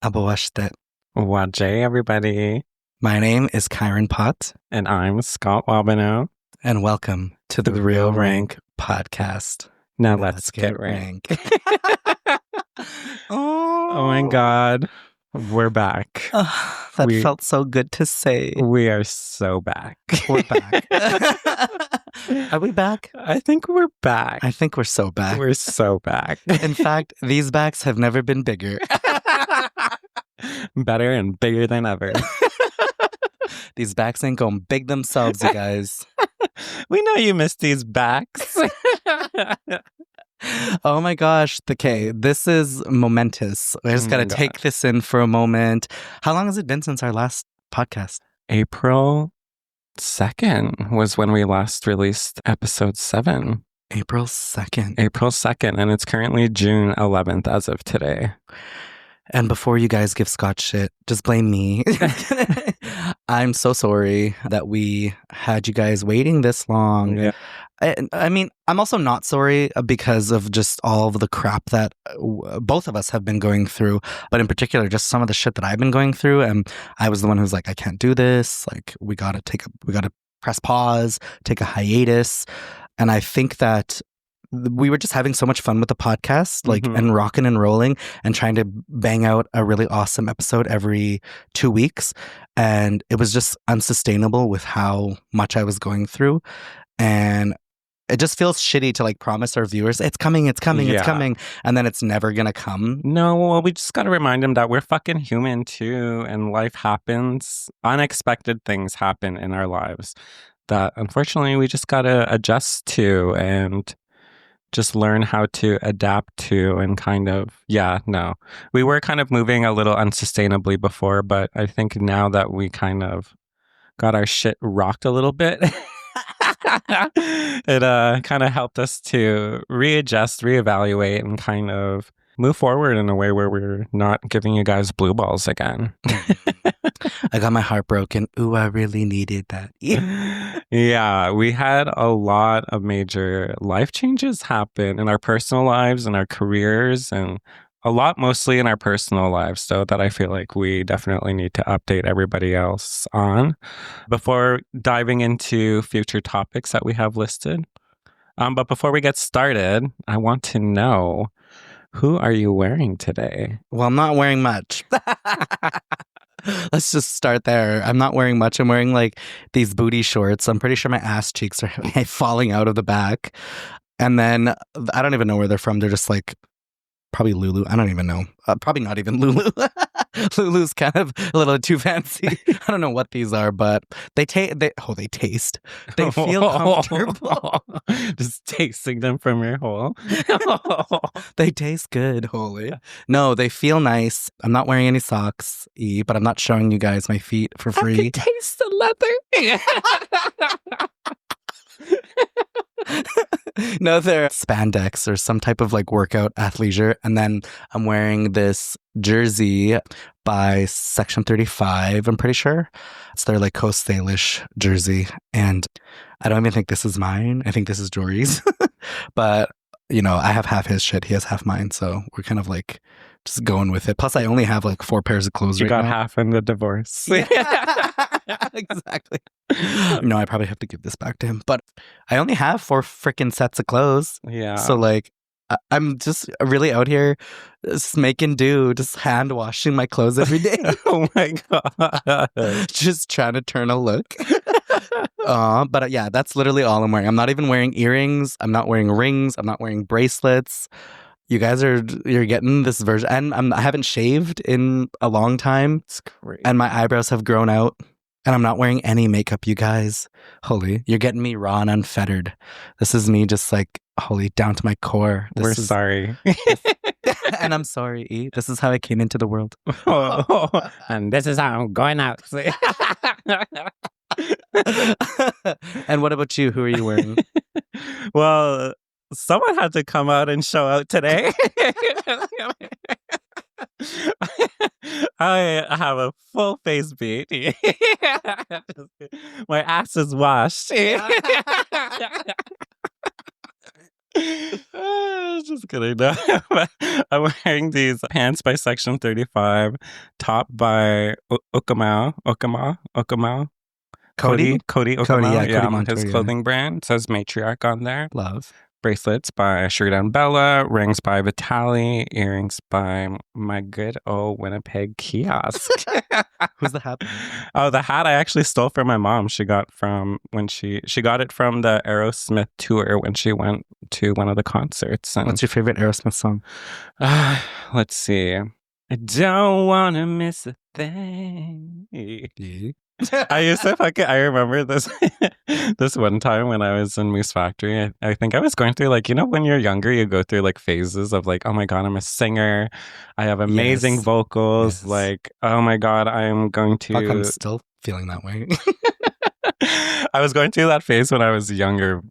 Abawashtet. Wajay, everybody. My name is Kyron Potts. And I'm Scott Wabano. And welcome to the Real Rank podcast. Now let's get rank. Oh my God. We're back. That felt so good to say. We are so back. We're back. Are we back? I think we're back. I think we're so back. We're so back. In fact, these backs have never been bigger. Better and bigger than ever. These backs ain't gonna big themselves, you guys. We know you missed these backs. Oh my gosh. Okay, this is momentous. I just gotta take this in for a moment. How long has it been since our last podcast? April 2nd was when we last released episode 7. April 2nd. April 2nd, and it's currently June 11th as of today. And before you guys give Scott shit, just blame me. I'm so sorry that we had you guys waiting this long. Yeah. I mean, I'm also not sorry because of just all of the crap that both of us have been going through, but in particular, just some of the shit that I've been going through. And I was the one who's like, I can't do this. Like, we gotta press pause, take a hiatus. And I think that we were just having so much fun with the podcast, like, and rocking and rolling and trying to bang out a really awesome episode every 2 weeks. And it was just unsustainable with how much I was going through. And it just feels shitty to like promise our viewers, it's coming. And then it's never going to come. No, well, we just got to remind them that we're fucking human too. And life happens. Unexpected things happen in our lives that unfortunately we just got to adjust to and just learn how to adapt to and kind of, we were kind of moving a little unsustainably before, but I think now that we kind of got our shit rocked a little bit, it kind of helped us to readjust, reevaluate, and kind of move forward in a way where we're not giving you guys blue balls again. I got my heart broken. Ooh, I really needed that. Yeah, we had a lot of major life changes happen in our personal lives and our careers, and a lot mostly in our personal lives, so that I feel like we definitely need to update everybody else on before diving into future topics that we have listed. But before we get started, I want to know, who are you wearing today? Well, I'm not wearing much. Let's just start there. I'm not wearing much. I'm wearing like these booty shorts. I'm pretty sure my ass cheeks are falling out of the back. And then I don't even know where they're from. They're just like probably Lulu. I don't even know. Probably not even Lulu. Lulu's kind of a little too fancy. I don't know what these are, but they taste. They feel comfortable. Just tasting them from your hole. They taste good. Holy. No, they feel nice. I'm not wearing any socks, but I'm not showing you guys my feet for free. I can taste the leather. No, they're spandex or some type of like workout athleisure. And then I'm wearing this jersey by Section 35, I'm pretty sure. It's their like Coast Salish jersey. And I don't even think this is mine. I think this is Jory's. But, you know, I have half his shit. He has half mine. So we're kind of like just going with it. Plus, I only have like 4 pairs of clothes right now. You got now. half in the divorce. Exactly. No, I probably have to give this back to him. But I only have 4 freaking sets of clothes. Yeah. So like, I'm just really out here just making do, just hand washing my clothes every day. Oh my God. Just trying to turn a look. But yeah, that's literally all I'm wearing. I'm not even wearing earrings. I'm not wearing rings. I'm not wearing bracelets. You guys you're getting this version. And I haven't shaved in a long time. It's great. And my eyebrows have grown out. And I'm not wearing any makeup, you guys. Holy, you're getting me raw and unfettered. This is me just like, holy, down to my core. We're sorry. And I'm sorry, E. This is how I came into the world. And this is how I'm going out. And what about you? Who are you wearing? Well, someone had to come out and show out today. I have a full face beat. My ass is washed. Just kidding. No. I'm wearing these pants by Section 35, top by Okama. Cody? Cody Cody, yeah, Okamo. Cody Yeah, his Montour, yeah. clothing brand says Matriarch on there. Love. Bracelets by Sheridan Bella, rings by Vitali, earrings by my good old Winnipeg kiosk. Who's the hat? Oh, the hat I actually stole from my mom. She got from when she got it from the Aerosmith tour when she went to one of the concerts. And What's your favorite Aerosmith song? let's see. I don't want to miss a thing. I used to I remember this this one time when I was in Moose Factory. I think I was going through like, you know, when you're younger, you go through like phases of like, oh my God, I'm a singer. I have amazing Yes. vocals. Yes. Like, oh my God, I'm going Fuck, I'm to. still feeling that way. I was going through that phase when I was a younger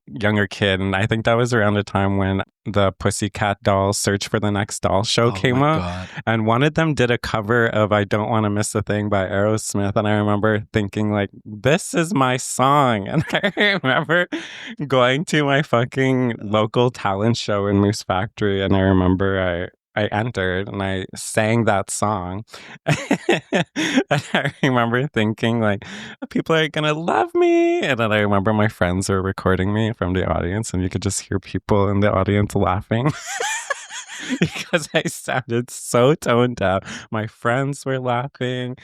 kid, and I think that was around the time when the Pussycat Dolls Search for the Next Doll show came out. God. And one of them did a cover of I Don't Want to Miss a Thing by Aerosmith. And I remember thinking like, this is my song. And I remember going to my fucking local talent show in Moose Factory. And I remember I entered and I sang that song. And I remember thinking like, people are gonna love me. And then I remember my friends were recording me from the audience and you could just hear people in the audience laughing. Because I sounded so toned down. My friends were laughing.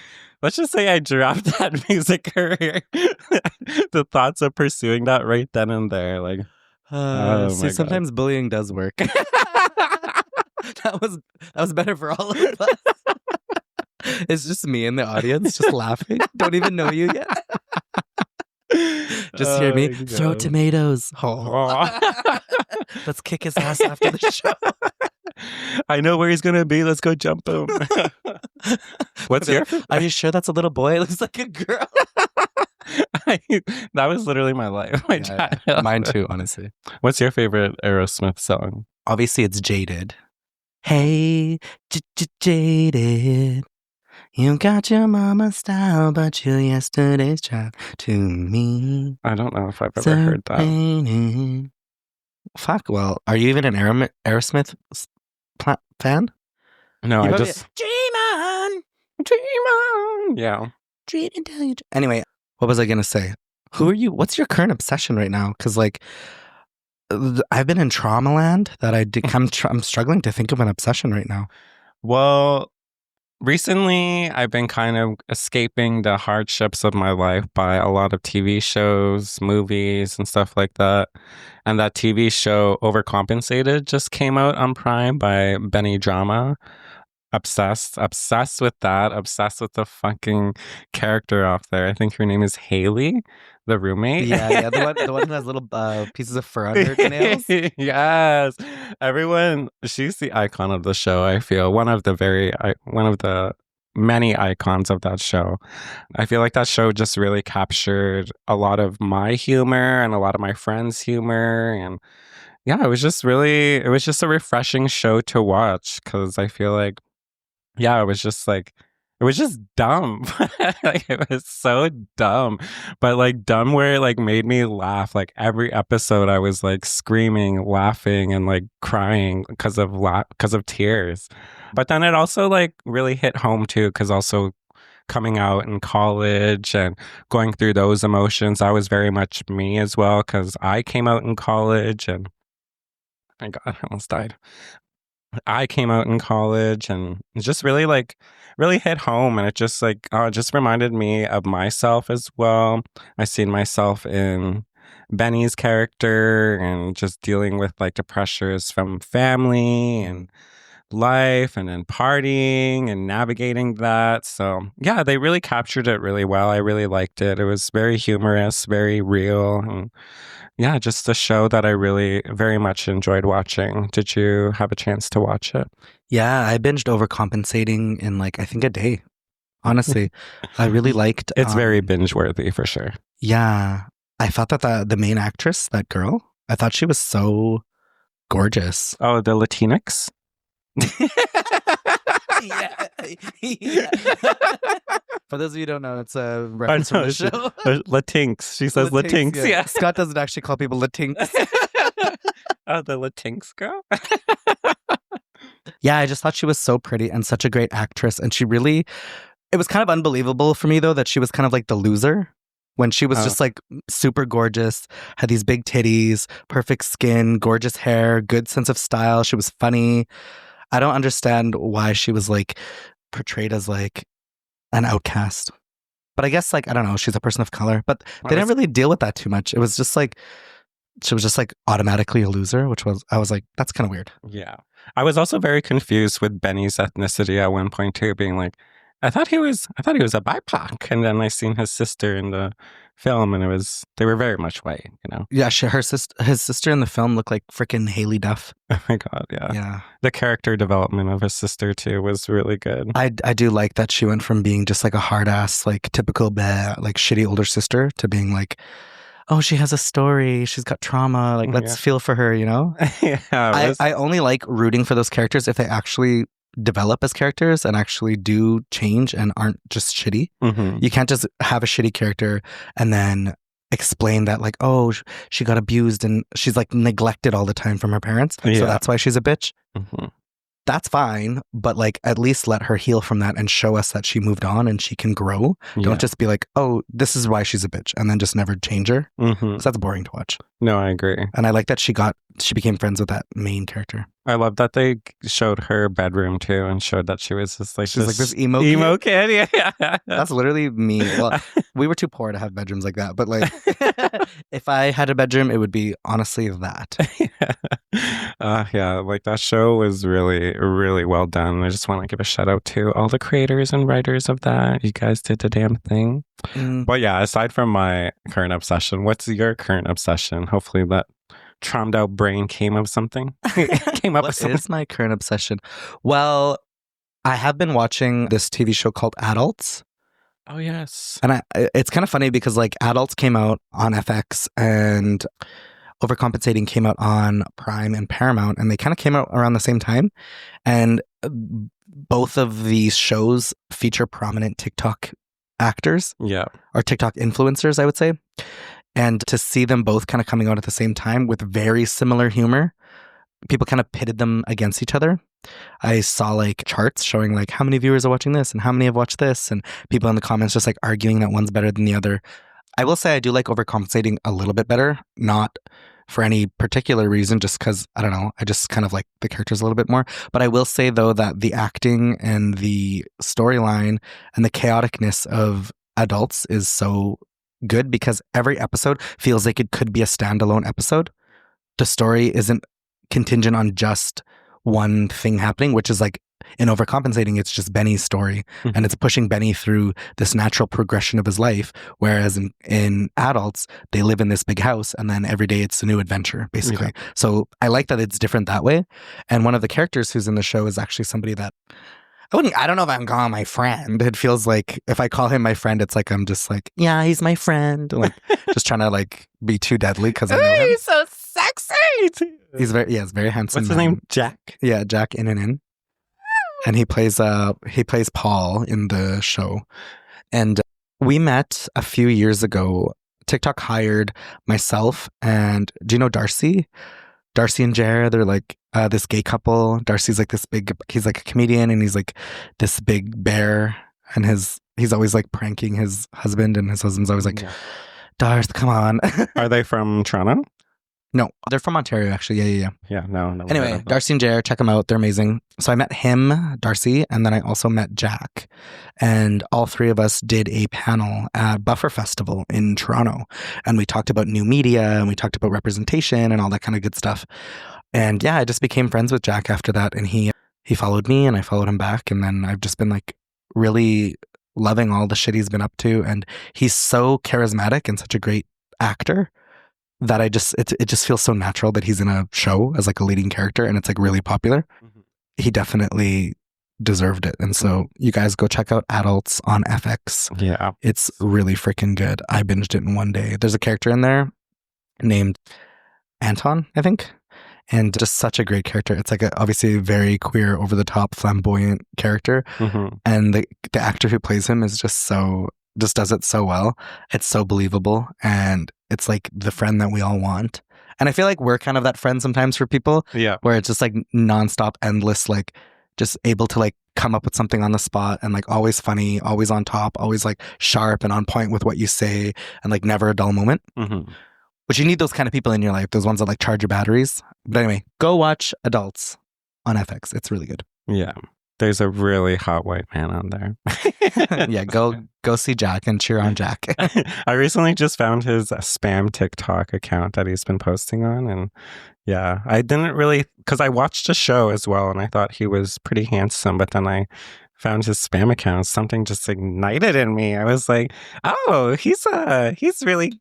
Let's just say I dropped that music career. The thoughts of pursuing that right then and there. Like, see, sometimes bullying does work. That was better for all of us. It's just me in the audience just laughing. Don't even know you yet. Just hear me throw tomatoes. Oh. Let's kick his ass after the show. I know where he's gonna be. Let's go jump him. What's your? Are you sure that's a little boy? It looks like a girl. That was literally my life. Mine too, honestly. What's your favorite Aerosmith song? Obviously, it's Jaded. Hey, Jaded. You got your mama style, but you're yesterday's child to me. I don't know if I've ever heard that. Fuck, well, are you even an Aerosmith fan? No, I just... Dream on! Yeah. Dream until you... Anyway, what was I going to say? Who are you? What's your current obsession right now? Because, like, I've been in trauma land that I'm struggling to think of an obsession right now. Well, recently I've been kind of escaping the hardships of my life by a lot of TV shows, movies, and stuff like that. And that TV show Overcompensated just came out on Prime by Benny Drama. Obsessed with that. Obsessed with the fucking character off there. I think her name is Haley, the roommate. Yeah, the one who has little pieces of fur under her nails. Yes, everyone. She's the icon of the show. I feel one of the many icons of that show. I feel like that show just really captured a lot of my humor and a lot of my friends' humor, and yeah, it was just a refreshing show to watch because I feel like. Yeah, it was just dumb. Like, it was so dumb, but like dumb where it like made me laugh. Like every episode I was like screaming, laughing, and like crying because of tears. But then it also like really hit home too, because also coming out in college and going through those emotions, that was very much me as well, because I came out in college and my God, I almost died. I came out in college and it just really hit home, and it just just reminded me of myself as well. I seen myself in Benny's character and just dealing with like the pressures from family and life and then partying and navigating that. So yeah, they really captured it really well. I really liked it. It was very humorous, very real, and yeah, just a show that I really very much enjoyed watching. Did you have a chance to watch it? Yeah, I binged Overcompensating in like, I think a day. Honestly, I really liked... It's very binge-worthy for sure. Yeah. I thought that the main actress, that girl, I thought she was so gorgeous. Oh, the Latinx? Yeah. For those of you who don't know, it's a reference from the show. Latinx. She says Latinx. Yeah. Scott doesn't actually call people Latinx. Oh, the Latinx girl? Yeah, I just thought she was so pretty and such a great actress. And she really, it was kind of unbelievable for me, though, that she was kind of like the loser when she was Oh, just like super gorgeous, had these big titties, perfect skin, gorgeous hair, good sense of style. She was funny. I don't understand why she was like portrayed as like an outcast. But I guess like, I don't know, she's a person of color. But I they didn't was, really deal with that too much. It was just like, she was just like automatically a loser, which was, I was like, that's kind of weird. yeah. I was also very confused with Benny's ethnicity at one point too, being like, I thought he was a BIPOC. And then I seen his sister in the film and they were very much white, you know? Yeah, his sister in the film looked like freaking Haley Duff. Oh my God, yeah. Yeah. The character development of his sister too was really good. I do like that she went from being just like a hard ass, like typical like shitty older sister to being like, oh, she has a story. She's got trauma. Like, let's Yeah. feel for her, you know? Yeah, I only like rooting for those characters if they actually develop as characters and actually do change and aren't just shitty. mhm. You can't just have a shitty character and then explain that like, oh, she got abused and she's like neglected all the time from her parents. Yeah. So that's why she's a bitch. Mhm. That's fine, but like at least let her heal from that and show us that she moved on and she can grow. Yeah. Don't just be like, oh, this is why she's a bitch, and then just never change her. Mhm. So that's boring to watch. No, I agree. And I like that she became friends with that main character. I love that they showed her bedroom too and showed that she was just like She's like this emo kid. Yeah. That's literally me. Well, we were too poor to have bedrooms like that, but like if I had a bedroom, it would be honestly that. Yeah, like that show was really, really well done. I just want to give a shout out to all the creators and writers of that. You guys did the damn thing. But yeah, aside from my current obsession, what's your current obsession? Hopefully that traumed out brain came up with something. What is my current obsession? Well, I have been watching this TV show called Adults. Oh yes. And it's kind of funny because like Adults came out on FX and Overcompensating came out on Prime and Paramount, and they kind of came out around the same time. And both of these shows feature prominent TikTok actors. Yeah. Or TikTok influencers, I would say. And to see them both kind of coming out at the same time with very similar humor, people kind of pitted them against each other. I saw like charts showing like how many viewers are watching this and how many have watched this, and people in the comments just like arguing that one's better than the other. I will say I do like Overcompensating a little bit better, not for any particular reason, just because, I don't know, I just kind of like the characters a little bit more. But I will say, though, that the acting and the storyline and the chaoticness of Adults is so good because every episode feels like it could be a standalone episode. The story isn't contingent on just one thing happening, which is like in Overcompensating, it's just Benny's story, and it's pushing Benny through this natural progression of his life. Whereas in Adults, they live in this big house, and then every day it's a new adventure, basically. Yeah. So I like that it's different that way. And one of the characters who's in the show is actually somebody that I don't know if I'm calling my friend. It feels like if I call him my friend, it's like I'm just like, yeah, he's my friend, like just trying to like be too deadly because I know him. He's so sexy. He's very handsome. What's his name? Jack. Yeah, Jack In. And he plays Paul in the show. And we met a few years ago. TikTok hired myself and do you know Darcy? Darcy and Jared, they're like this gay couple. Darcy's like this big, he's like a comedian and he's like this big bear, and he's always like pranking his husband, and his husband's always like, Darcy, come on. Are they from Toronto? No, they're from Ontario, actually. Yeah. Yeah, no. Anyway, Darcy and Jared, check them out. They're amazing. So I met him, Darcy, and then I also met Jack. And all three of us did a panel at Buffer Festival in Toronto. And we talked about new media, and we talked about representation and all that kind of good stuff. And yeah, I just became friends with Jack after that. And he followed me, and I followed him back. And then I've just been like really loving all the shit he's been up to. And he's so charismatic and such a great actor that it just feels so natural that he's in a show as like a leading character and it's like really popular. Mm-hmm. He definitely deserved it. And so you guys go check out Adults on FX. Yeah. It's really freaking good. I binged it in one day. There's a character in there named Anton, I think. And just such a great character. It's like obviously a very queer, over the top, flamboyant character. Mm-hmm. And the actor who plays him is just does it so well. It's so believable. And it's like the friend that we all want. And I feel like we're kind of that friend sometimes for people Yeah. where it's just like nonstop, endless, like just able to like come up with something on the spot and like always funny, always on top, always like sharp and on point with what you say and like never a dull moment. Mm-hmm. Which you need those kind of people in your life, those ones that like charge your batteries. But anyway, go watch Adults on FX. It's really good. Yeah. There's a really hot white man on there. Yeah, go see Jack and cheer on Jack. I recently just found his spam TikTok account that he's been posting on. And yeah, I didn't really, because I watched a show as well and I thought he was pretty handsome. But then I found his spam account. Something just ignited in me. I was like, oh, he's really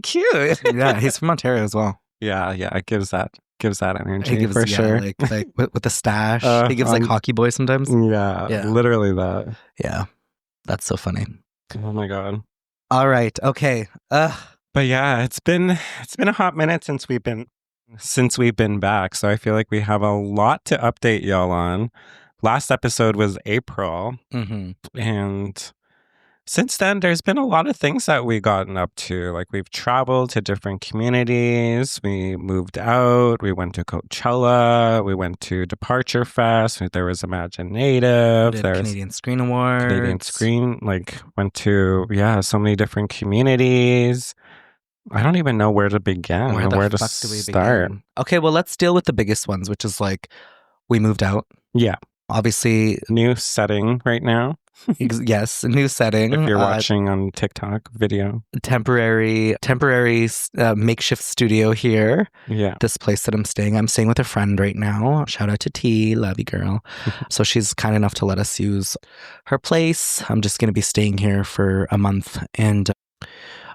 cute. Yeah, he's from Ontario as well. Yeah, it gives that energy He gives, for sure. Like with the stash. He gives like hockey boy sometimes. Yeah, literally that. Yeah, that's so funny. Oh my god. All right, okay. But yeah, it's been a hot minute since we've been back. So I feel like we have a lot to update y'all on. Last episode was April, and since then, there's been a lot of things that we've gotten up to. Like we've traveled to different communities. We moved out. We went to Coachella. We went to Departure Fest. There was Imagine Native. There was Canadian Screen Awards. Went to, so many different communities. I don't even know where to begin. Where to start. Okay, well, let's deal with the biggest ones, which is like we moved out. Yeah. Obviously. New setting right now. Yes, new setting. If you're watching on TikTok video. Temporary makeshift studio here. Yeah. This place that I'm staying with a friend right now. Shout out to T, love you girl. So she's kind enough to let us use her place. I'm just going to be staying here for a month. And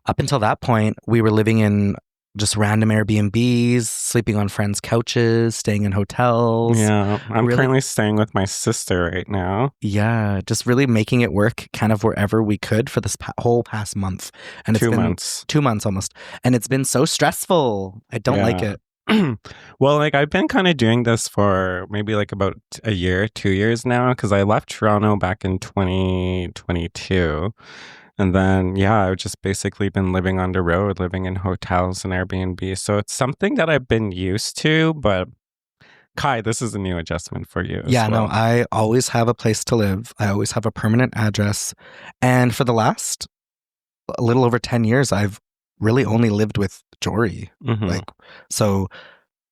up until that point, we were living in just random Airbnbs, sleeping on friends' couches, staying in hotels. Yeah, I'm currently staying with my sister right now. Yeah, just really making it work kind of wherever we could for this whole past month. And it's 2 been months. 2 months almost. And it's been so stressful. I don't like it. Well, like I've been kind of doing this for maybe like about a year, 2 years now, because I left Toronto back in 2022. And then, I've just basically been living on the road, living in hotels and Airbnb. So it's something that I've been used to, but Kai, this is a new adjustment for you. No, I always have a place to live. I always have a permanent address. And for the last a little over 10 years, I've really only lived with Jory. So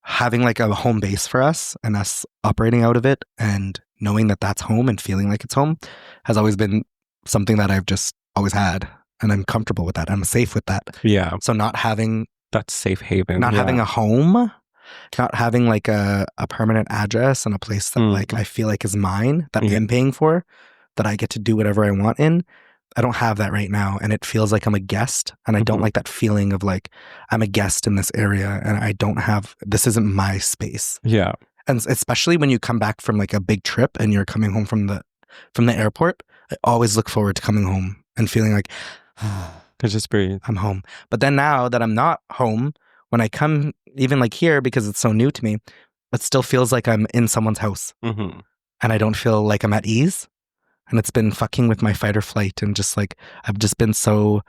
having like a home base for us and us operating out of it and knowing that that's home and feeling like it's home has always been something that I've just always had, and I'm comfortable with that. I'm safe with that. Yeah. So not having that safe haven, having a home, not having like a permanent address and a place that like I feel like is mine, that I'm paying for, that I get to do whatever I want in. I don't have that right now, and it feels like I'm a guest, and I don't like that feeling of like I'm a guest in this area, and I don't have, this isn't my space. Yeah. And especially when you come back from like a big trip and you're coming home from the airport, I always look forward to coming home and feeling like, just breathe. I'm home. But then now that I'm not home, when I come even like here, because it's so new to me, it still feels like I'm in someone's house. And I don't feel like I'm at ease. And it's been fucking with my fight or flight. And just like, I've just been so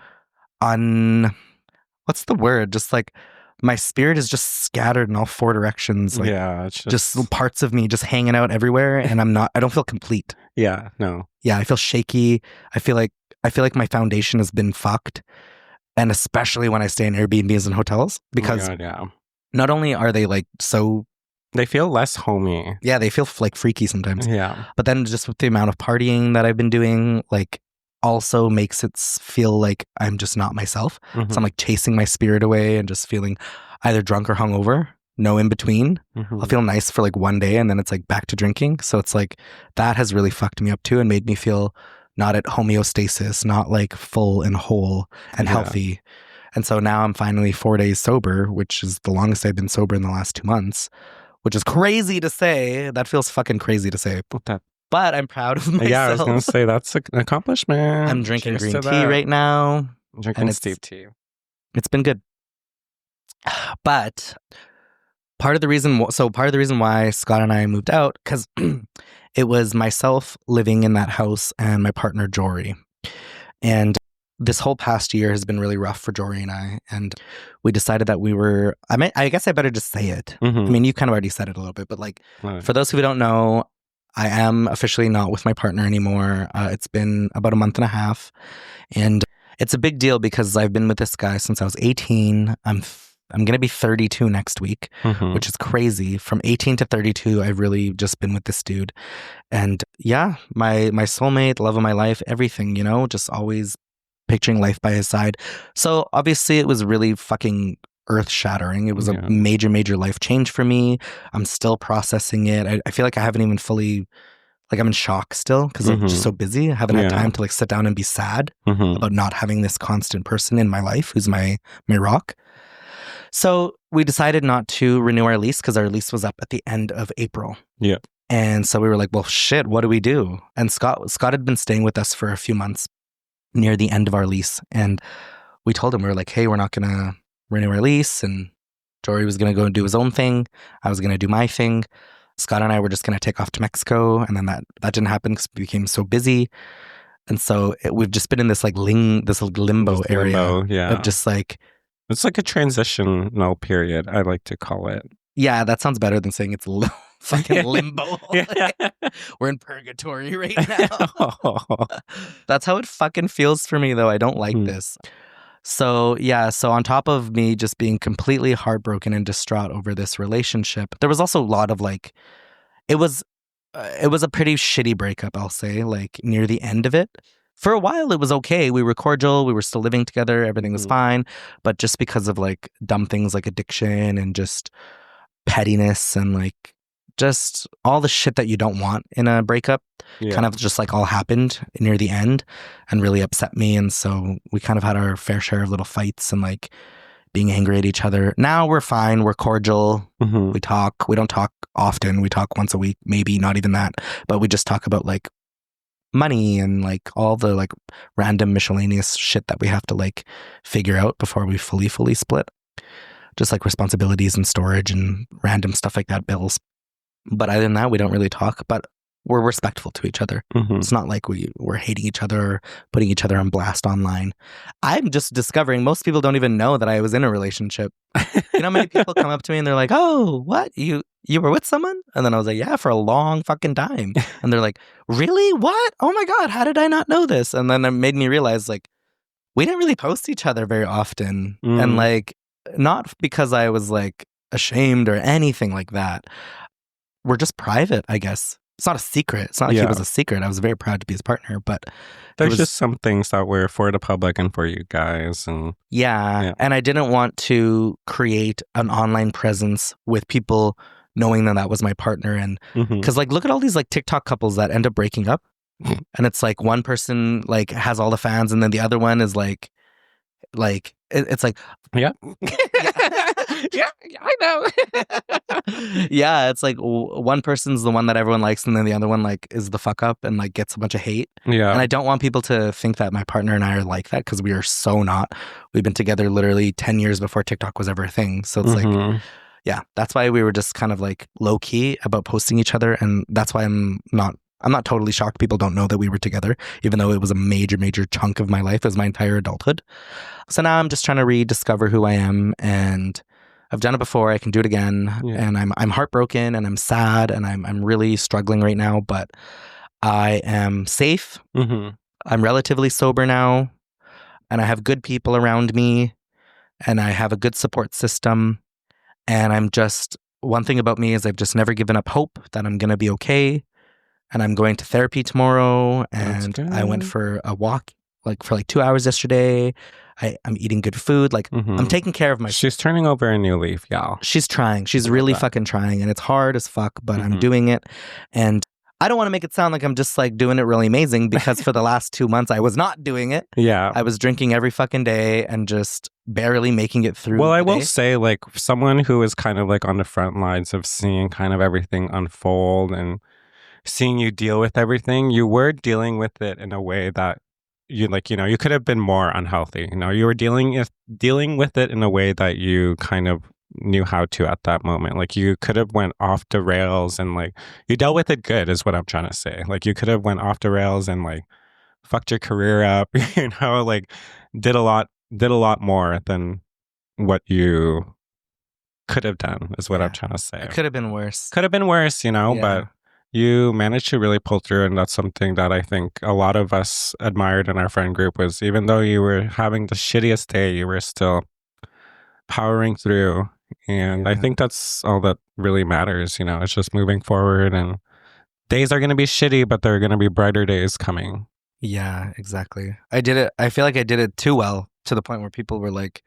what's the word? Just like, my spirit is just scattered in all four directions. Like, it's just parts of me just hanging out everywhere. And I don't feel complete. Yeah, no. Yeah, I feel shaky. I feel like my foundation has been fucked. And especially when I stay in Airbnbs and hotels, because not only are they like so, they feel less homey. Yeah, they feel like freaky sometimes. Yeah. But then just with the amount of partying that I've been doing, like also makes it feel like I'm just not myself. So I'm like chasing my spirit away and just feeling either drunk or hungover, no in between. I'll feel nice for like one day and then it's like back to drinking. So it's like that has really fucked me up too and made me feel not at homeostasis, not like full and whole and healthy. And so now I'm finally 4 days sober, which is the longest I've been sober in the last 2 months, which is crazy to say. That feels fucking crazy to say. But I'm proud of myself. Yeah, I was going to say that's an accomplishment. I'm drinking green tea right now. I'm drinking steep tea. It's been good. But part of the reason why Scott and I moved out, because it was myself living in that house and my partner Jory. And this whole past year has been really rough for Jory and I, and we decided that we were. I guess I better just say it. I mean, you kind of already said it a little bit, but like for those who don't know, I am officially not with my partner anymore. It's been about a month and a half, and it's a big deal because I've been with this guy since I was 18. I'm going to be 32 next week, which is crazy. From 18 to 32, I've really just been with this dude. And yeah, my soulmate, love of my life, everything, you know, just always picturing life by his side. So obviously it was really fucking earth shattering. It was a major, major life change for me. I'm still processing it. I feel like I haven't even fully, like I'm in shock still because I'm just so busy. I haven't had time to like sit down and be sad about not having this constant person in my life who's my rock. So we decided not to renew our lease because our lease was up at the end of April. Yeah. And so we were like, well, shit, what do we do? And Scott had been staying with us for a few months near the end of our lease. And we told him, we were like, hey, we're not going to renew our lease. And Jory was going to go and do his own thing. I was going to do my thing. Scott and I were just going to take off to Mexico. And then that didn't happen because we became so busy. And so we've just been in this like limbo area of just like, it's like a transitional period, I like to call it. Yeah, that sounds better than saying it's fucking limbo. We're in purgatory right now. That's how it fucking feels for me, though. I don't like this. So, yeah, so on top of me just being completely heartbroken and distraught over this relationship, there was also a lot of like, it was a pretty shitty breakup, I'll say, like near the end of it. For a while, it was okay. We were cordial. We were still living together. Everything was fine. But just because of like dumb things like addiction and just pettiness and like just all the shit that you don't want in a breakup kind of just like all happened near the end and really upset me. And so we kind of had our fair share of little fights and like being angry at each other. Now we're fine. We're cordial. We talk. We don't talk often. We talk once a week, maybe not even that. But we just talk about like money and like all the like random miscellaneous shit that we have to like figure out before we fully split. Just like responsibilities and storage and random stuff like that, bills. But other than that, we don't really talk, but we're respectful to each other. It's not like we're hating each other or putting each other on blast online. I'm just discovering most people don't even know that I was in a relationship. You know how many people come up to me and they're like, oh, what? You were with someone? And then I was like, yeah, for a long fucking time. And they're like, really? What? Oh my God, how did I not know this? And then it made me realize like, we didn't really post each other very often. And like, not because I was like ashamed or anything like that. We're just private, I guess. It's not a secret. It's not like he was a secret. I was very proud to be his partner, but there's just some things that were for the public and for you guys. And and I didn't want to create an online presence with people knowing that was my partner. And because like, look at all these like TikTok couples that end up breaking up. And it's like one person like has all the fans and then the other one is like it's like yeah I know. Yeah, it's like one person's the one that everyone likes and then the other one like is the fuck up and like gets a bunch of hate. And I don't want people to think that my partner and I are like that because we are so not. We've been together literally 10 years before TikTok was ever a thing. So it's like that's why we were just kind of like low key about posting each other, and that's why I'm not totally shocked people don't know that we were together, even though it was a major, major chunk of my life. It was my entire adulthood. So now I'm just trying to rediscover who I am, and I've done it before. I can do it again. And I'm heartbroken and I'm sad and I'm really struggling right now, but I am safe. I'm relatively sober now, and I have good people around me, and I have a good support system. And one thing about me is I've just never given up hope that I'm going to be okay. And I'm going to therapy tomorrow, and I went for a walk for 2 hours yesterday. I'm eating good food. Like I'm taking care of myself. She's turning over a new leaf, y'all. She's trying. She's really fucking trying, and it's hard as fuck, but I'm doing it. And I don't want to make it sound like I'm just like doing it really amazing, because for the last 2 months I was not doing it. I was drinking every fucking day and just barely making it through. Well, I will say, like, someone who is kind of like on the front lines of seeing kind of everything unfold and seeing you deal with everything, you were dealing with it in a way that you you could have been more unhealthy. You were dealing with it in a way that you kind of knew how to at that moment. Like, you could have went off the rails, and like you dealt with it good is what I'm trying to say. Like, you could have went off the rails and like fucked your career up, you know, like did a lot more than what you could have done is what I'm trying to say. It could have been worse. Could have been worse, you know, Yeah. but you managed to really pull through. And that's something that I think a lot of us admired in our friend group was even though you were having the shittiest day, you were still powering through. And I think that's all that really matters, you know, it's just moving forward and days are going to be shitty, but there are going to be brighter days coming. Yeah, exactly. I did it. I feel like I did it too well to the point where people were like,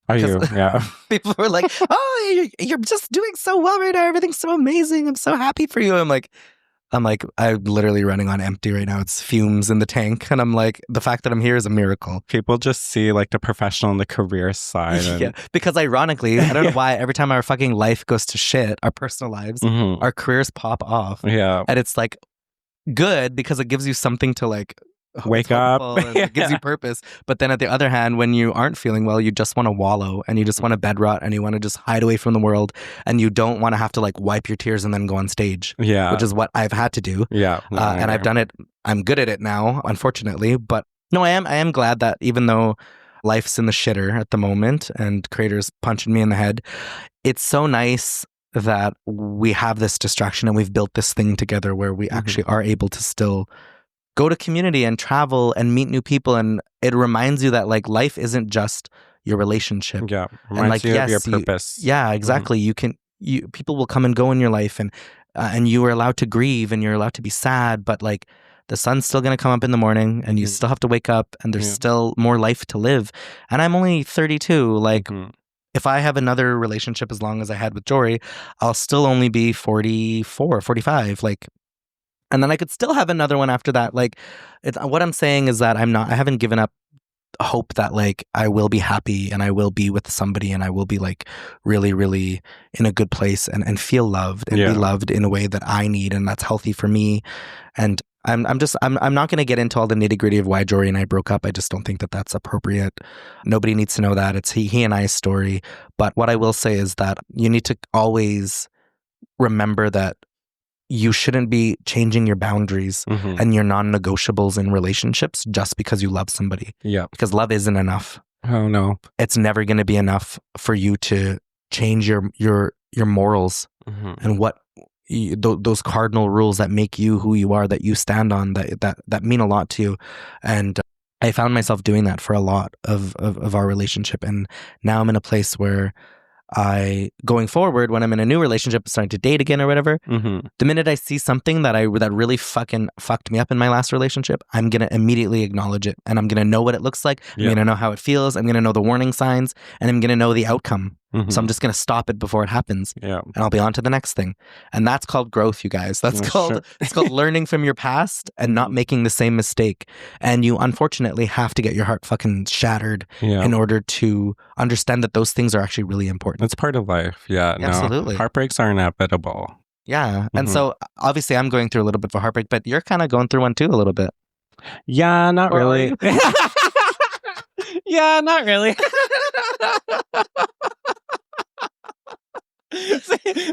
Are you? Yeah. people were like, oh, you're just doing so well right now. Everything's so amazing. I'm so happy for you. I'm like, I'm literally running on empty right now. It's fumes in the tank. And I'm like, the fact that I'm here is a miracle. People just see like the professional and the career side. And... yeah. Because ironically, I don't know why, every time our fucking life goes to shit, our personal lives, our careers pop off. Yeah. And it's like good because it gives you something to like wake up. It gives you purpose. But then at the other hand, when you aren't feeling well, you just want to wallow and you just want to bed rot and you want to just hide away from the world and you don't want to have to like wipe your tears and then go on stage. Yeah. Which is what I've had to do. Yeah. And I've done it. I'm good at it now, unfortunately. But no, I am glad that even though life's in the shitter at the moment and creators punching me in the head, it's so nice that we have this distraction and we've built this thing together where we actually are able to still go to community and travel and meet new people. And it reminds you that like life isn't just your relationship. Yeah. And like, you of your purpose. Yeah, exactly. People will come and go in your life and you are allowed to grieve and you're allowed to be sad, but like the sun's still going to come up in the morning and you still have to wake up and there's still more life to live. And I'm only 32. Like if I have another relationship as long as I had with Jory, I'll still only be 44, 45. Like, and then I could still have another one after that. Like, what I'm saying is that I haven't given up hope that like I will be happy and I will be with somebody and I will be like really, really in a good place and feel loved and be loved in a way that I need and that's healthy for me. And I'm not going to get into all the nitty gritty of why Jory and I broke up. I just don't think that that's appropriate. Nobody needs to know that. It's he and I's story. But what I will say is that you need to always remember that you shouldn't be changing your boundaries and your non-negotiables in relationships just because you love somebody. Yeah. Because love isn't enough. Oh no. It's never going to be enough for you to change your morals and what those cardinal rules that make you who you are, that you stand on, that mean a lot to you. And I found myself doing that for a lot of our relationship. And now I'm in a place where going forward, when I'm in a new relationship, starting to date again or whatever, the minute I see something that really fucking fucked me up in my last relationship, I'm going to immediately acknowledge it. And I'm going to know what it looks like. I'm going to know how it feels. I'm going to know the warning signs and I'm going to know the outcome. So I'm just going to stop it before it happens. Yeah. And I'll be on to the next thing. And that's called growth, you guys. It's called learning from your past and not making the same mistake. And you unfortunately have to get your heart fucking shattered in order to understand that those things are actually really important. It's part of life. Yeah. Absolutely. No, heartbreaks are inevitable. Yeah. And so obviously I'm going through a little bit of a heartbreak, but you're kind of going through one too a little bit. Yeah, not really. Yeah, not really.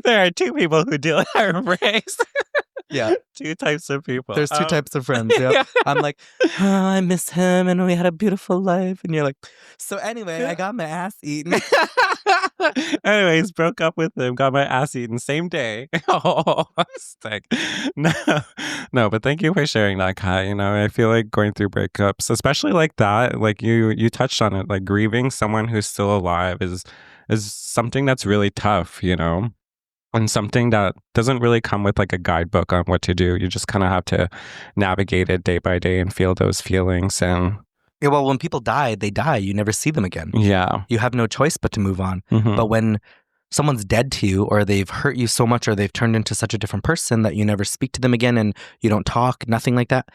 There are two people who deal with heartbreaks. Yeah. Two types of people. There's two types of friends. Yeah. I'm like, oh, I miss him and we had a beautiful life. And you're like, so anyway, I got my ass eaten. Anyways, broke up with him, got my ass eaten same day. Oh, stick. No, but thank you for sharing that, Kai. You know, I feel like going through breakups, especially like that, like you touched on it, like grieving someone who's still alive is something that's really tough, you know? And something that doesn't really come with like a guidebook on what to do. You just kind of have to navigate it day by day and feel those feelings. And yeah, well, when people die, they die. You never see them again. Yeah. You have no choice but to move on. But when someone's dead to you or they've hurt you so much or they've turned into such a different person that you never speak to them again and you don't talk, nothing like that,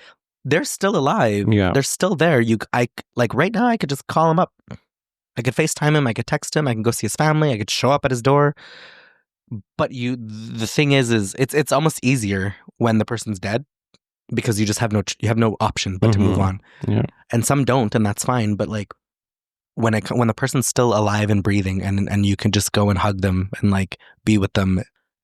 they're still alive. Yeah. They're still there. Like right now, I could just call him up. I could FaceTime him. I could text him. I can go see his family. I could show up at his door. But the thing is it's almost easier when the person's dead because you just have no option but to move on. Yeah. And some don't, and that's fine. But like when the person's still alive and breathing, and you can just go and hug them and like be with them,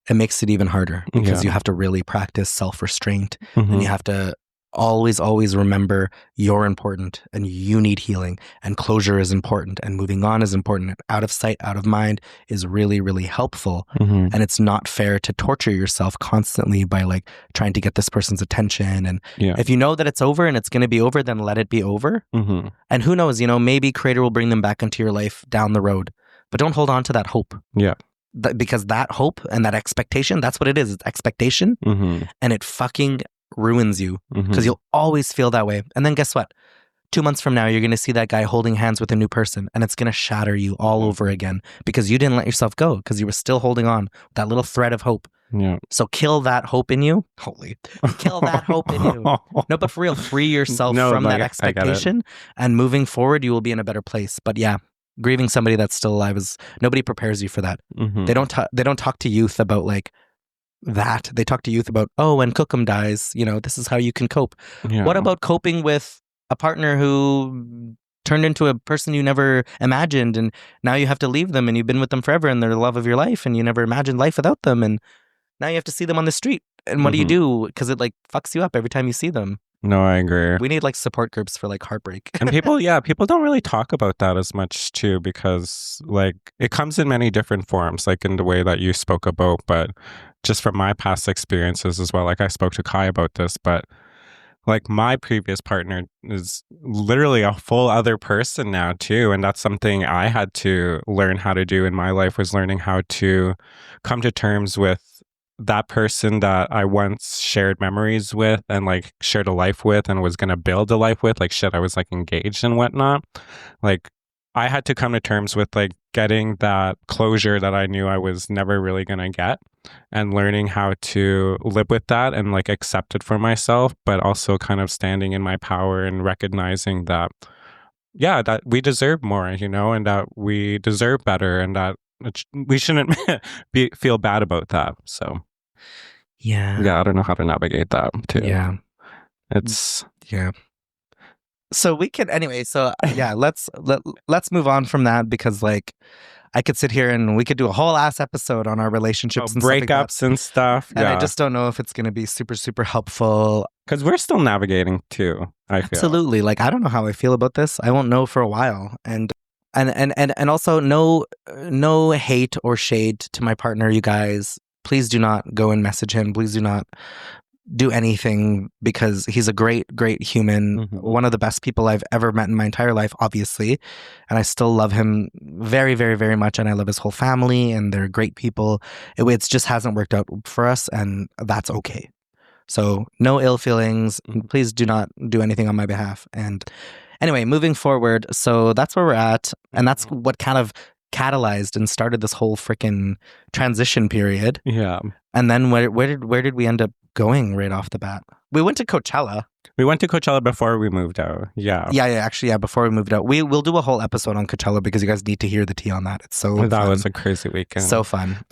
it makes it even harder because you have to really practice self-restraint and you have to always remember you're important and you need healing and closure is important and moving on is important. Out of sight, out of mind is really, really helpful. Mm-hmm. And it's not fair to torture yourself constantly by like trying to get this person's attention. And if you know that it's over and it's going to be over, then let it be over. Mm-hmm. And who knows, maybe Creator will bring them back into your life down the road. But don't hold on to that hope. Yeah. Because that hope and that expectation, that's what it is. It's expectation. Mm-hmm. And it fucking ruins you because you'll always feel that way. And then guess what? 2 months from now, you're going to see that guy holding hands with a new person and it's going to shatter you all over again because you didn't let yourself go because you were still holding on that little thread of hope. Yeah. So kill that hope in you. Kill that hope in you. No, but for real, free yourself from that expectation and moving forward, you will be in a better place. But yeah, grieving somebody that's still alive nobody prepares you for that. Mm-hmm. They don't talk to youth about like that. They talk to youth about, when Cookham dies, this is how you can cope. Yeah. What about coping with a partner who turned into a person you never imagined and now you have to leave them and you've been with them forever and they're the love of your life and you never imagined life without them and now you have to see them on the street and what do you do? Because it like fucks you up every time you see them. No, I agree. We need like support groups for like heartbreak. And people don't really talk about that as much too, because like it comes in many different forms, like in the way that you spoke about, but just from my past experiences as well, like I spoke to Kai about this, but like my previous partner is literally a full other person now too. And that's something I had to learn how to do in my life, was learning how to come to terms with that person that I once shared memories with and like shared a life with and was going to build a life with, like shit, I was like engaged and whatnot. Like I had to come to terms with like getting that closure that I knew I was never really going to get and learning how to live with that and like accept it for myself, but also kind of standing in my power and recognizing that, that we deserve more, and that we deserve better and that we shouldn't feel bad about that. So I don't know how to navigate that too. It's so we can anyway. So let's move on from that because like I could sit here and we could do a whole ass episode on our relationships and breakups and stuff. And I just don't know if it's going to be super, super helpful. Because we're still navigating too, I feel. Absolutely. Like, I don't know how I feel about this. I won't know for a while. And also no hate or shade to my partner, you guys. Please do not go and message him. Please do not do anything because he's a great, great human. One of the best people I've ever met in my entire life, obviously. And I still love him very, very, very much. And I love his whole family and they're great people. It just hasn't worked out for us and that's okay. So no ill feelings. Please do not do anything on my behalf. And anyway, moving forward. So that's where we're at. And that's what kind of catalyzed and started this whole freaking transition period. Yeah. And then where did we end up going right off the bat? We went to Coachella. We went to Coachella before we moved out. Yeah. Actually, before we moved out. We'll do a whole episode on Coachella because you guys need to hear the tea on that. It's so that fun. was a crazy weekend. So fun.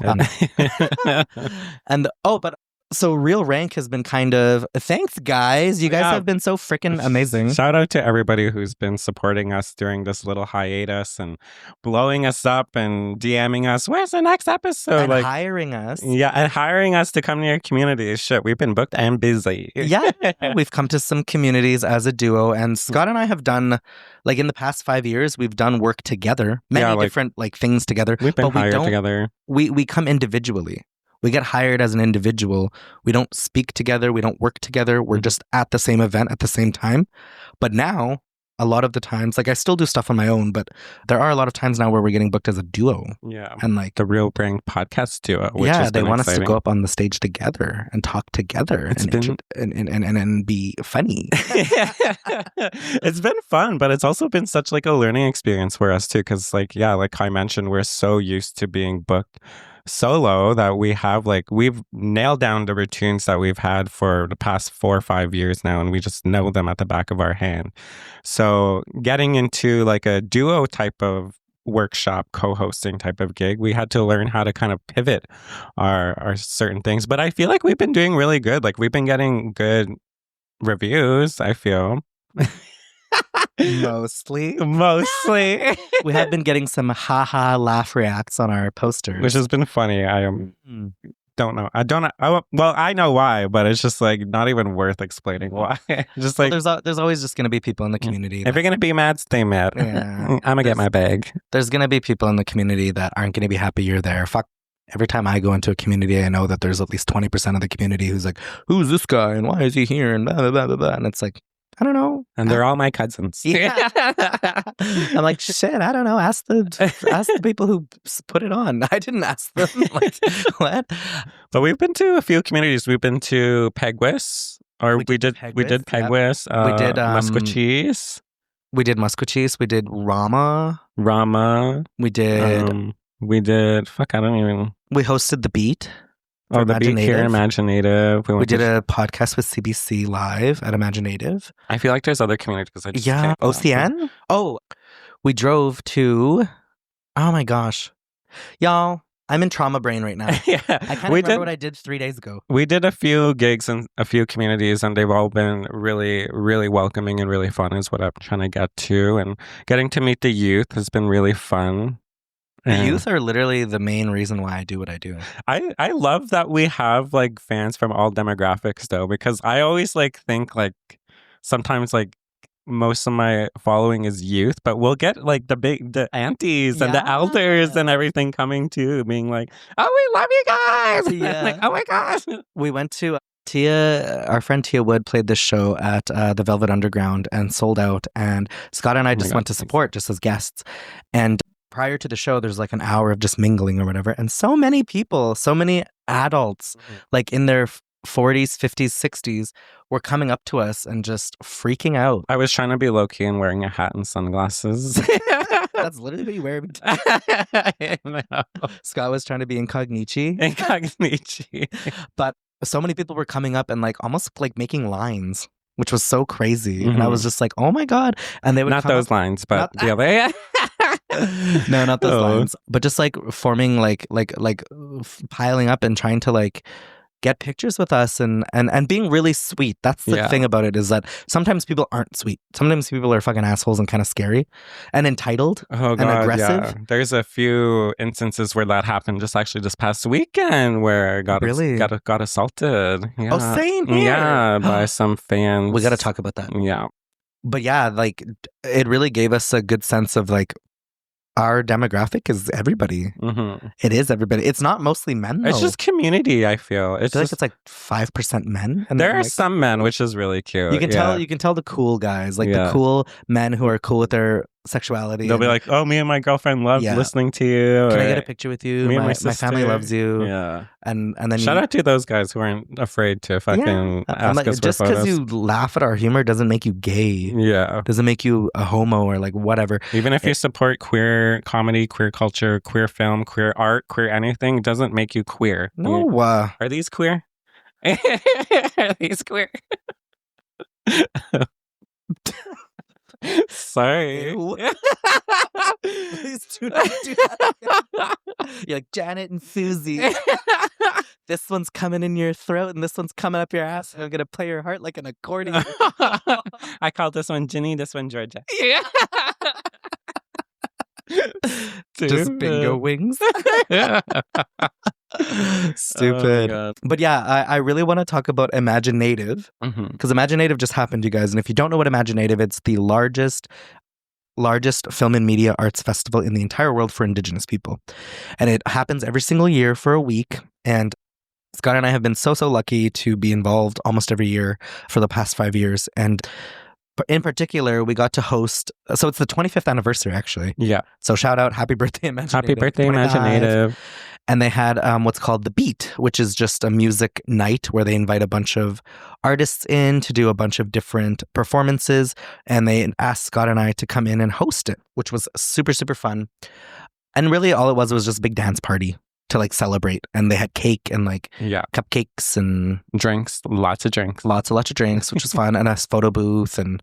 So Real Rank has been kind of, thanks guys. You guys have been so freaking amazing. Shout out to everybody who's been supporting us during this little hiatus and blowing us up and DMing us, where's the next episode? And hiring us. Yeah, and hiring us to come to your community. Shit, we've been booked and busy. Yeah, we've come to some communities as a duo. And Scott and I have done, like in the past 5 years, we've done work together. Many different things together. We've been hired together. We come individually. We get hired as an individual. We don't speak together. We don't work together. We're just at the same event at the same time. But now, a lot of the times, like I still do stuff on my own, but there are a lot of times now where we're getting booked as a duo. Yeah. And like the Real Brain podcast duo. Which they want us to go up on the stage together and talk together and be funny. It's been fun, but it's also been such like a learning experience for us too. Because like I mentioned, we're so used to being booked solo that we've nailed down the routines that we've had for the past 4 or 5 years now, and we just know them at the back of our hand. So getting into like a duo type of workshop co-hosting type of gig, we had to learn how to kind of pivot our certain things. But I feel like we've been doing really good. Like we've been getting good reviews, I feel. Mostly. We have been getting some haha laugh reacts on our posters, which has been funny. don't know. I don't know. Well, I know why, but it's just like not even worth explaining why. Just like there's always just going to be people in the community. If you're gonna be mad, stay mad. Yeah. I'm gonna get my bag. There's going to be people in the community that aren't going to be happy you're there. Fuck. Every time I go into a community, I know that there's at least 20% of the community who's like, who's this guy and why is he here? And blah, blah, blah, blah, blah. And it's like, I don't know. And they're all my cousins. Yeah. I'm like, shit, I don't know. Ask the people who put it on. I didn't ask them. Like, what? But we've been to a few communities. We've been to Peguis, or we did Peguis. Yep. We did Musquecheese. We did Musquecheese. We did Rama. We did. Fuck, I don't even. We hosted The Beat. Oh, The Beat here, Imaginative. We did a podcast with CBC Live at Imaginative. I feel like there's other communities. I just can't OCN? Oh, we drove to... Oh my gosh. Y'all, I'm in trauma brain right now. Yeah. I can't remember what I did 3 days ago. We did a few gigs in a few communities, and they've all been really, really welcoming and really fun is what I'm trying to get to. And getting to meet the youth has been really fun. The youth are literally the main reason why I do what I do. I love that we have like fans from all demographics though, because I always like think like sometimes like most of my following is youth, but we'll get like the aunties and the elders and everything coming too, being like, oh, we love you guys. Yeah. Like, oh my gosh. We went to our friend Tia Wood played this show at the Velvet Underground and sold out, and Scott and I just went to support just as guests. And prior to the show, there's like an hour of just mingling or whatever. And so many people, so many adults, like in their 40s, 50s, 60s, were coming up to us and just freaking out. I was trying to be low-key and wearing a hat and sunglasses. That's literally what you wear. Scott was trying to be incognici. But so many people were coming up and like almost like making lines, which was so crazy. And I was just like, oh my God. And they would not those lines, but the other. No, not those lines, but just like forming like piling up and trying to like get pictures with us and being really sweet. That's the thing about it, is that sometimes people aren't sweet. Sometimes people are fucking assholes and kind of scary and entitled and aggressive. Yeah. There's a few instances where that happened just past weekend where I got assaulted. Yeah. Oh, same here. Yeah, by some fans. We got to talk about that. Yeah. But yeah, like it really gave us a good sense of like, our demographic is everybody. It is everybody. It's not mostly men, though. It's just community, I feel. I feel like it's like 5% men. And there are some men, which is really cute. You can tell the cool guys, like the cool men who are cool with their sexuality. They'll be like, oh, me and my girlfriend love listening to you. Can I get a picture with you? Me and my sister. family loves you. Yeah. And then shout out to those guys who aren't afraid to fucking ask us for just photos. Because you laugh at our humor doesn't make you gay. Yeah. Doesn't make you a homo or like whatever. Even if you support queer comedy, queer culture, queer film, queer art, queer anything, doesn't make you queer. No. Are these queer? Are these queer? Sorry. Please do not do that. You're like Janet and Susie. This one's coming in your throat and this one's coming up your ass. And I'm gonna play your heart like an accordion. I call this one Ginny, this one Georgia. Yeah. Just bingo wings. Stupid. But yeah, I really want to talk about Imaginative, because Imaginative just happened, you guys. And if you don't know what Imaginative, it's the largest film and media arts festival in the entire world for Indigenous people. And it happens every single year for a week. And Scott and I have been so lucky to be involved almost every year for the past 5 years. And in particular, we got to host, so it's the 25th anniversary, actually. Yeah. So shout out, happy birthday, Imaginative. Happy birthday, Imaginative. And they had what's called The Beat, which is just a music night where they invite a bunch of artists in to do a bunch of different performances. And they asked Scott and I to come in and host it, which was super, super fun. And really all it was just a big dance party to like celebrate. And they had cake and like cupcakes and drinks, lots of drinks, which was fun. And a photo booth and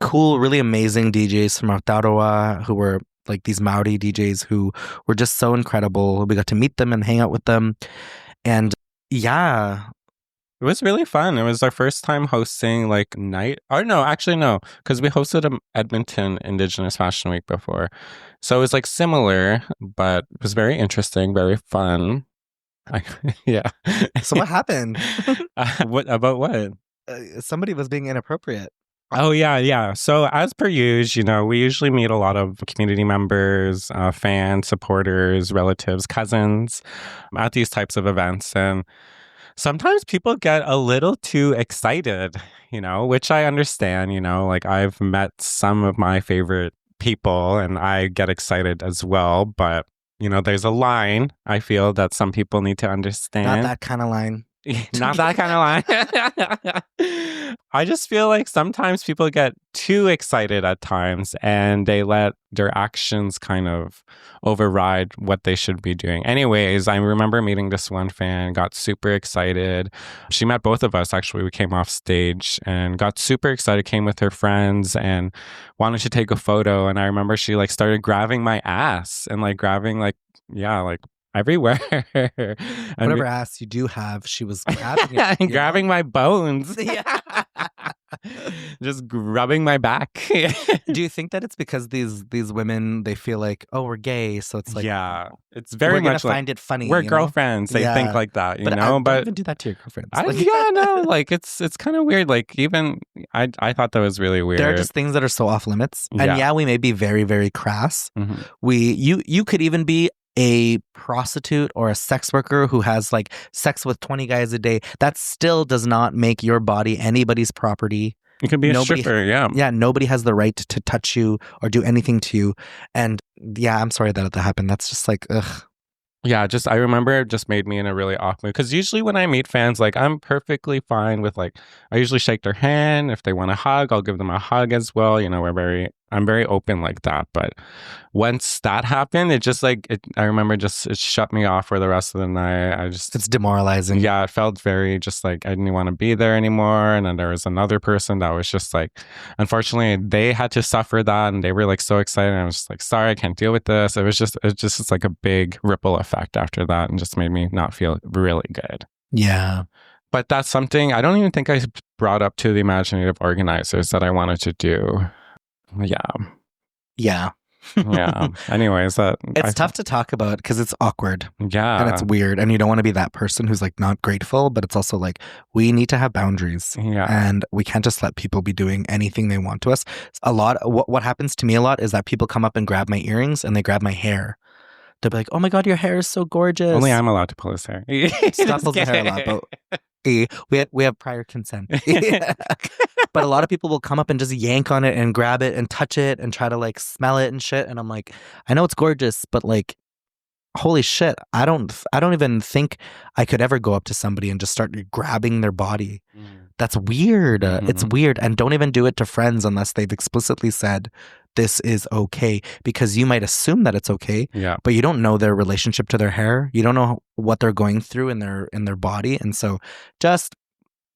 cool, really amazing DJs from Aotearoa who were like these Maori DJs who were just so incredible. We got to meet them and hang out with them. And yeah. It was really fun. It was our first time hosting like night. Or no, actually no. Because we hosted an Edmonton Indigenous Fashion Week before. So it was like similar, but it was very interesting, very fun. Yeah. So what happened? What about what? Somebody was being inappropriate. Oh, yeah, yeah. So, as per usual, we usually meet a lot of community members, fans, supporters, relatives, cousins at these types of events. And sometimes people get a little too excited, which I understand. Like I've met some of my favorite people and I get excited as well. But, there's a line I feel that some people need to Not understand. that kind of line. Not that kind of line. I just feel like sometimes people get too excited at times and they let their actions kind of override what they should be doing. Anyways, I remember meeting this one fan, got super excited. She met both of us actually. We came off stage and got super excited, came with her friends and wanted to take a photo. And I remember she like started grabbing my ass and like grabbing like, yeah, like everywhere. And Whatever ass you do have, she was grabbing it. and grabbing my bones. Yeah. Just rubbing my back. Do you think that it's because these women, they feel like, oh, we're gay, so it's like, yeah, it's very we're gonna much like find it funny. we're girlfriends. They think like that, but don't even do that to your girlfriends. yeah, no, like it's kind of weird. Like even I thought that was really weird. There are just things that are so off limits, and yeah, we may be very, very crass. Mm-hmm. You could even be a prostitute or a sex worker who has like sex with 20 guys a day. That still does not make your body anybody's property. You could be a stripper, yeah. Yeah, nobody has the right to touch you or do anything to you. And yeah, I'm sorry that happened. That's just like, ugh. Yeah, I remember it just made me in a really off mood. Because usually when I meet fans, like I'm perfectly fine with like, I usually shake their hand. If they want a hug, I'll give them a hug as well. I'm very open like that. But once that happened, it just like, I remember it shut me off for the rest of the night. It's demoralizing. Yeah, it felt very just like I didn't want to be there anymore. And then there was another person that was just like, unfortunately, they had to suffer that and they were like so excited. And I was just like, sorry, I can't deal with this. It's like a big ripple effect after that and just made me not feel really good. Yeah. But that's something I don't even think I brought up to the imaginative organizers that I wanted to do. Yeah. Yeah. Yeah. Anyways, it's tough to talk about because it's awkward. Yeah. And it's weird. And you don't want to be that person who's like not grateful, but it's also like we need to have boundaries. Yeah. And we can't just let people be doing anything they want to us. What happens to me a lot is that people come up and grab my earrings and they grab my hair. They'll be like, oh my God, your hair is so gorgeous. Only I'm allowed to pull his hair. Stop pulling the hair a lot, but we have prior consent. But a lot of people will come up and just yank on it and grab it and touch it and try to like smell it and shit. And I'm like, I know it's gorgeous, but like, holy shit, I don't even think I could ever go up to somebody and just start grabbing their body. That's weird. Mm-hmm. It's weird. And don't even do it to friends unless they've explicitly said this is okay, because you might assume that it's okay, yeah, but you don't know their relationship to their hair. You don't know what they're going through in their body. And so just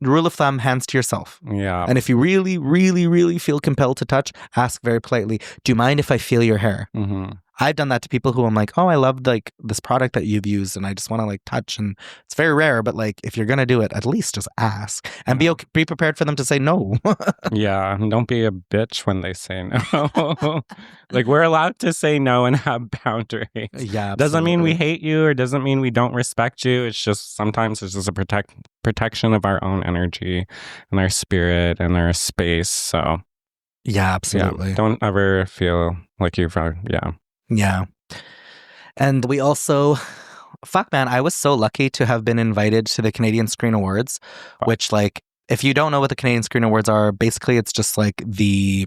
rule of thumb, hands to yourself. Yeah. And if you really, really, really feel compelled to touch, ask very politely, do you mind if I feel your hair? Mm-hmm. I've done that to people who I'm like, oh, I love like this product that you've used and I just want to like touch, and it's very rare, but like if you're going to do it, at least just ask and be prepared for them to say no. Yeah. Don't be a bitch when they say no. Like we're allowed to say no and have boundaries. Yeah. Doesn't mean we hate you or doesn't mean we don't respect you. It's just sometimes it's just a protection of our own energy and our spirit and our space. So yeah, absolutely. Yeah, don't ever feel like you've, yeah. Yeah. And we also, fuck man, I was so lucky to have been invited to the Canadian Screen Awards, which like, if you don't know what the Canadian Screen Awards are, basically it's just like the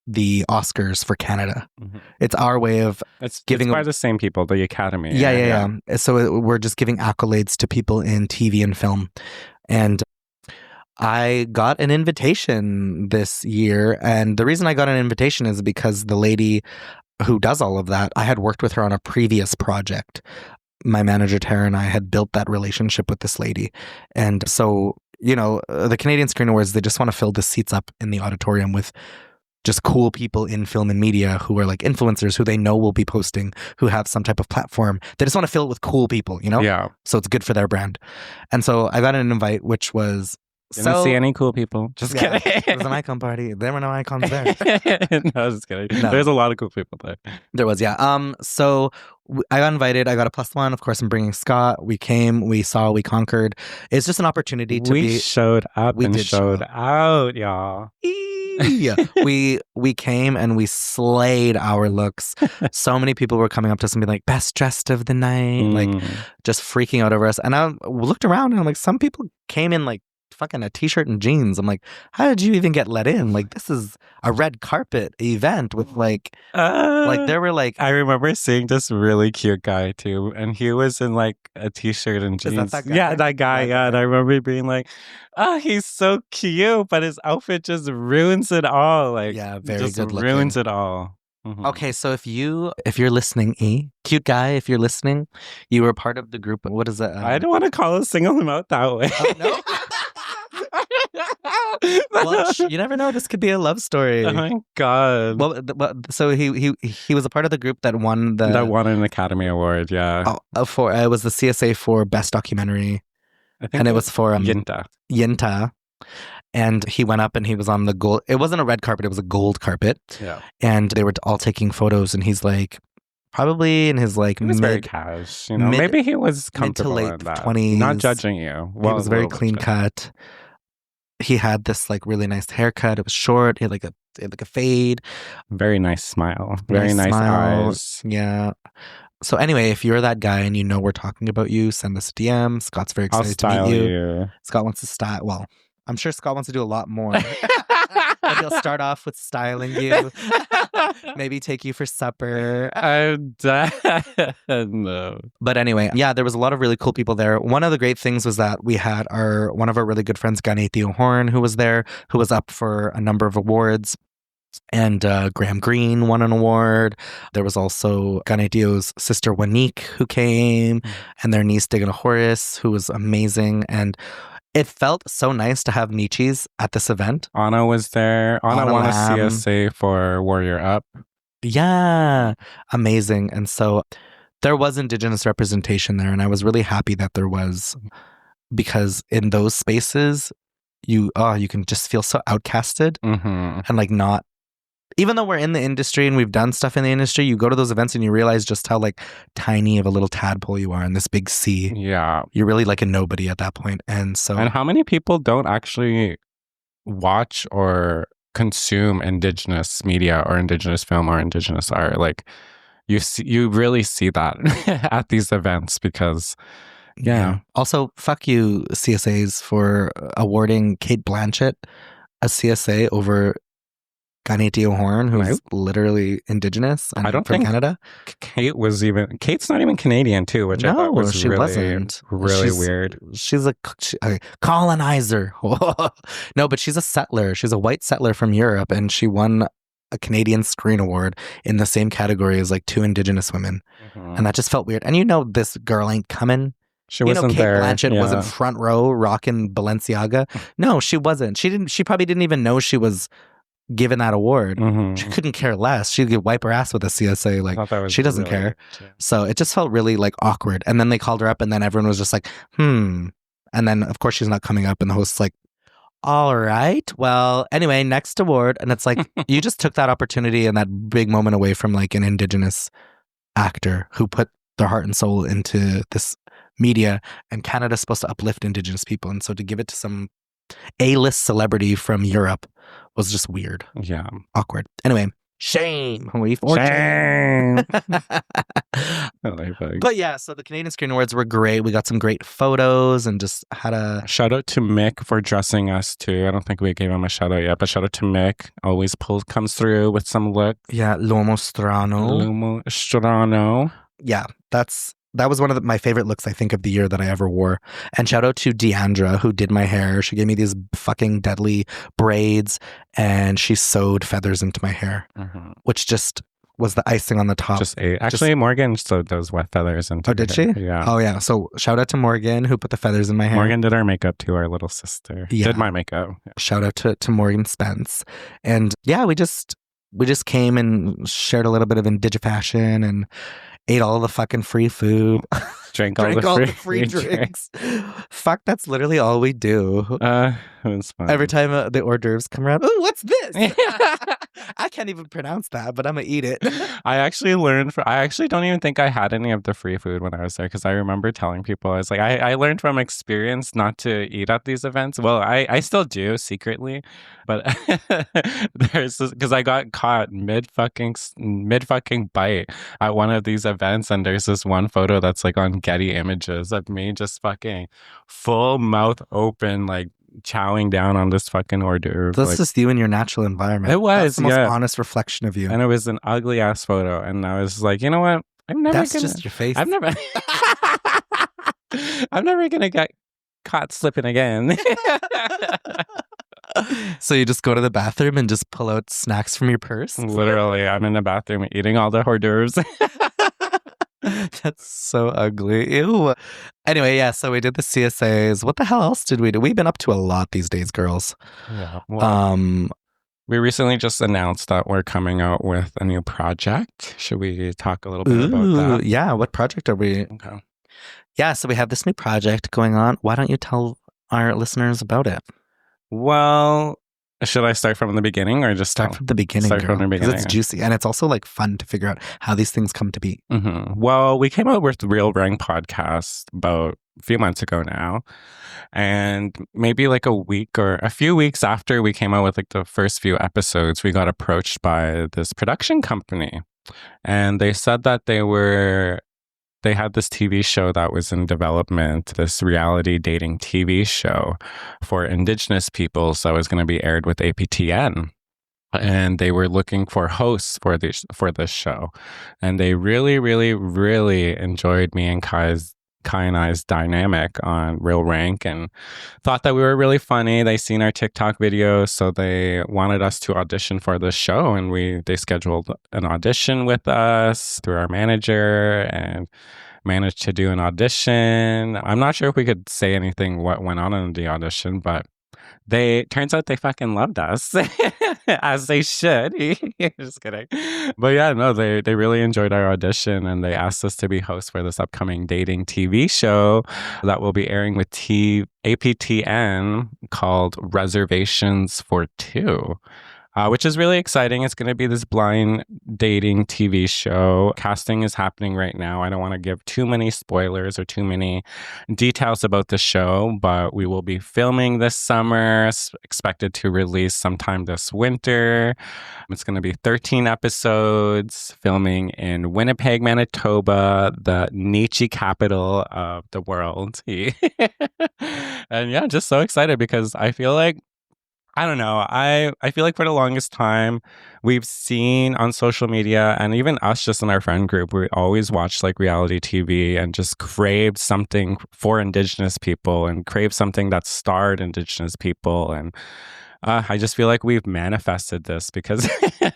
Oscars for Canada. Mm-hmm. It's our way of giving... It's by the same people, the Academy. Yeah. So we're just giving accolades to people in TV and film. And I got an invitation this year. And the reason I got an invitation is because the lady who does all of that, I had worked with her on a previous project. My manager, Tara, and I had built that relationship with this lady. And so, the Canadian Screen Awards, they just want to fill the seats up in the auditorium with just cool people in film and media who are like influencers who they know will be posting, who have some type of platform. They just want to fill it with cool people, Yeah. So it's good for their brand. And so I got an invite, which was... Didn't see any cool people. Just kidding. It was an icon party. There were no icons there. No, I was just kidding. No. There's a lot of cool people there. There was, yeah. So I got invited. I got a +1. Of course, I'm bringing Scott. We came, we saw, we conquered. It's just an opportunity to We be. showed up We and did show showed out, y'all. Yeah, we came and we slayed our looks. So many people were coming up to us and being like, "Best dressed of the night," like just freaking out over us. And I looked around and I'm like, some people came in like fucking a t-shirt and jeans. I'm like, how did you even get let in? Like, this is a red carpet event with like there were like, I remember seeing this really cute guy too, and he was in like a t-shirt and is jeans. that guy? Yeah, that guy. That Yeah, and guy. I remember being like, "Oh, he's so cute," but his outfit just ruins it all. Like, Yeah, very just good ruins looking. it all. Mhm. Okay, so if you're listening, cute guy, if you're listening, you were part of the group. What is it? I don't want to call single him out that way. Oh, no. Well, you never know. This could be a love story. Oh my god! Well, so he was a part of the group that won That won an Academy Award. Yeah, for it was the CSA for best documentary, I think and it was for Yinta. Yinta, and he went up and he was on the gold. It wasn't a red carpet; it was a gold carpet. Yeah, and they were all taking photos, and he's like, probably in his like he was very mid cash. You know, maybe he was mid to comfortable late in that. 20s. Not judging you. Well, he was very clean cut. He had this like really nice haircut. It was short. He had like a fade. Very nice smile. Very nice smile. eyes. Yeah. So anyway, if you're that guy and you know we're talking about you, send us a DM. Scott's very excited to meet you. Scott wants to style. Well, I'm sure Scott wants to do a lot more. But he'll start off with styling you. Maybe take you for supper. I'm no. But anyway, yeah, there was a lot of really cool people there. One of the great things was that we had one of our really good friends, Ganetio Horn, who was there, who was up for a number of awards. And Graham Greene won an award. There was also Ganetio's sister, Wanique, who came, and their niece, Digana Horace, who was amazing. And it felt so nice to have Nietzsche's at this event. Anna was there. Anna won a CSA for Warrior Up. Yeah, amazing. And so there was Indigenous representation there, and I was really happy that there was, because in those spaces, you can just feel so outcasted and like not. Even though we're in the industry and we've done stuff in the industry, you go to those events and you realize just how like tiny of a little tadpole you are in this big sea. Yeah. You're really like a nobody at that point. And how many people don't actually watch or consume Indigenous media or Indigenous film or Indigenous art? Like you really see that at these events because yeah. Also, fuck you, CSAs, for awarding Kate Blanchett a CSA over Ganetio Horn, who's literally Indigenous and I don't from think Canada. Kate's not even Canadian too, which I thought was really weird. She's a colonizer. No, but she's a settler. She's a white settler from Europe, and she won a Canadian Screen Award in the same category as like 2 Indigenous women. And that just felt weird. And this girl ain't coming. She wasn't Kate there. Blanchett wasn't front row rocking Balenciaga. No, she wasn't. She probably didn't even know she was given that award. She couldn't care less. She could wipe her ass with a CSA. Like, she doesn't care. So it just felt really like awkward. And then they called her up, and then everyone was just like, And then of course she's not coming up, and the host's like, all right, well, anyway, next award. And it's like, you just took that opportunity and that big moment away from like an Indigenous actor who put their heart and soul into this media, and Canada's supposed to uplift Indigenous people. And so to give it to some A-list celebrity from Europe was just weird. Yeah. Awkward. Anyway, shame. Shame. But yeah, so the Canadian Screen Awards were great. We got some great photos and just had a... Shout out to Mick for dressing us too. I don't think we gave him a shout out yet, but shout out to Mick. Always comes through with some look. Yeah, L'uomo strano. Yeah, that was one of my favorite looks, I think, of the year that I ever wore. And shout out to Deandra, who did my hair. She gave me these fucking deadly braids, and she sewed feathers into my hair, which just was the icing on the top. Actually, Morgan sewed those wet feathers into. Oh, did she? Yeah. Oh, yeah. So shout out to Morgan, who put the feathers in my hair. Morgan did our makeup too, our little sister. Yeah. Did my makeup. Yeah. Shout out to Morgan Spence. And yeah, we just came and shared a little bit of Indigifashion and ate all the fucking free food. Drank all the free drinks. Fuck, that's literally all we do. It was fun. Every time the hors d'oeuvres come around, ooh, what's this? I can't even pronounce that, but I'm gonna eat it. I actually don't even think I had any of the free food when I was there, because I remember telling people, I was like, I learned from experience not to eat at these events. Well, I still do secretly, but there's this, because I got caught mid fucking bite at one of these events, and there's this one photo that's like on Getty Images of me just fucking full mouth open, like chowing down on this fucking hors d'oeuvre. That's like, just you in your natural environment. It was, That's the most yeah. honest reflection of you. And it was an ugly ass photo, and I was like, you know what? That's just your face. I'm never gonna get caught slipping again. So you just go to the bathroom and just pull out snacks from your purse? Literally, I'm in the bathroom eating all the hors d'oeuvres. That's so ugly. Ew. Anyway, yeah, so we did the CSAs. What the hell else did we do? We've been up to a lot these days, girls. Yeah. Well, we recently just announced that we're coming out with a new project. Should we talk a little bit about that? Yeah, what project are we? Okay. Yeah, so we have this new project going on. Why don't you tell our listeners about it? Well, should I start from the beginning or just Start from the beginning? Start from the beginning. Because it's juicy and it's also like fun to figure out how these things come to be. Mm-hmm. Well, we came out with the Real Rank podcast about a few months ago now. And maybe like a week or a few weeks after we came out with like the first few episodes, we got approached by this production company. And they said that they had this TV show that was in development, this reality dating TV show for Indigenous peoples that was going to be aired with APTN. And they were looking for hosts for this show. And they really, really, really enjoyed me and Kai and I's dynamic on Real Rank and thought that we were really funny. They seen our TikTok videos, so they wanted us to audition for the show, and they scheduled an audition with us through our manager and managed to do an audition. I'm not sure if we could say anything what went on in the audition, but turns out they fucking loved us as they should. Just kidding. But yeah, no, they really enjoyed our audition, and they asked us to be hosts for this upcoming dating TV show that will be airing with APTN called Reservations for Two. Which is really exciting. It's going to be this blind dating TV show. Casting is happening right now. I don't want to give too many spoilers or too many details about the show, but we will be filming this summer, expected to release sometime this winter. It's going to be 13 episodes, filming in Winnipeg, Manitoba, the Nietzsche capital of the world. And yeah, just so excited because I feel like, I don't know. I feel like for the longest time, we've seen on social media and even us just in our friend group, we always watched like reality TV and just craved something for Indigenous people and craved something that starred Indigenous people. And I just feel like we've manifested this because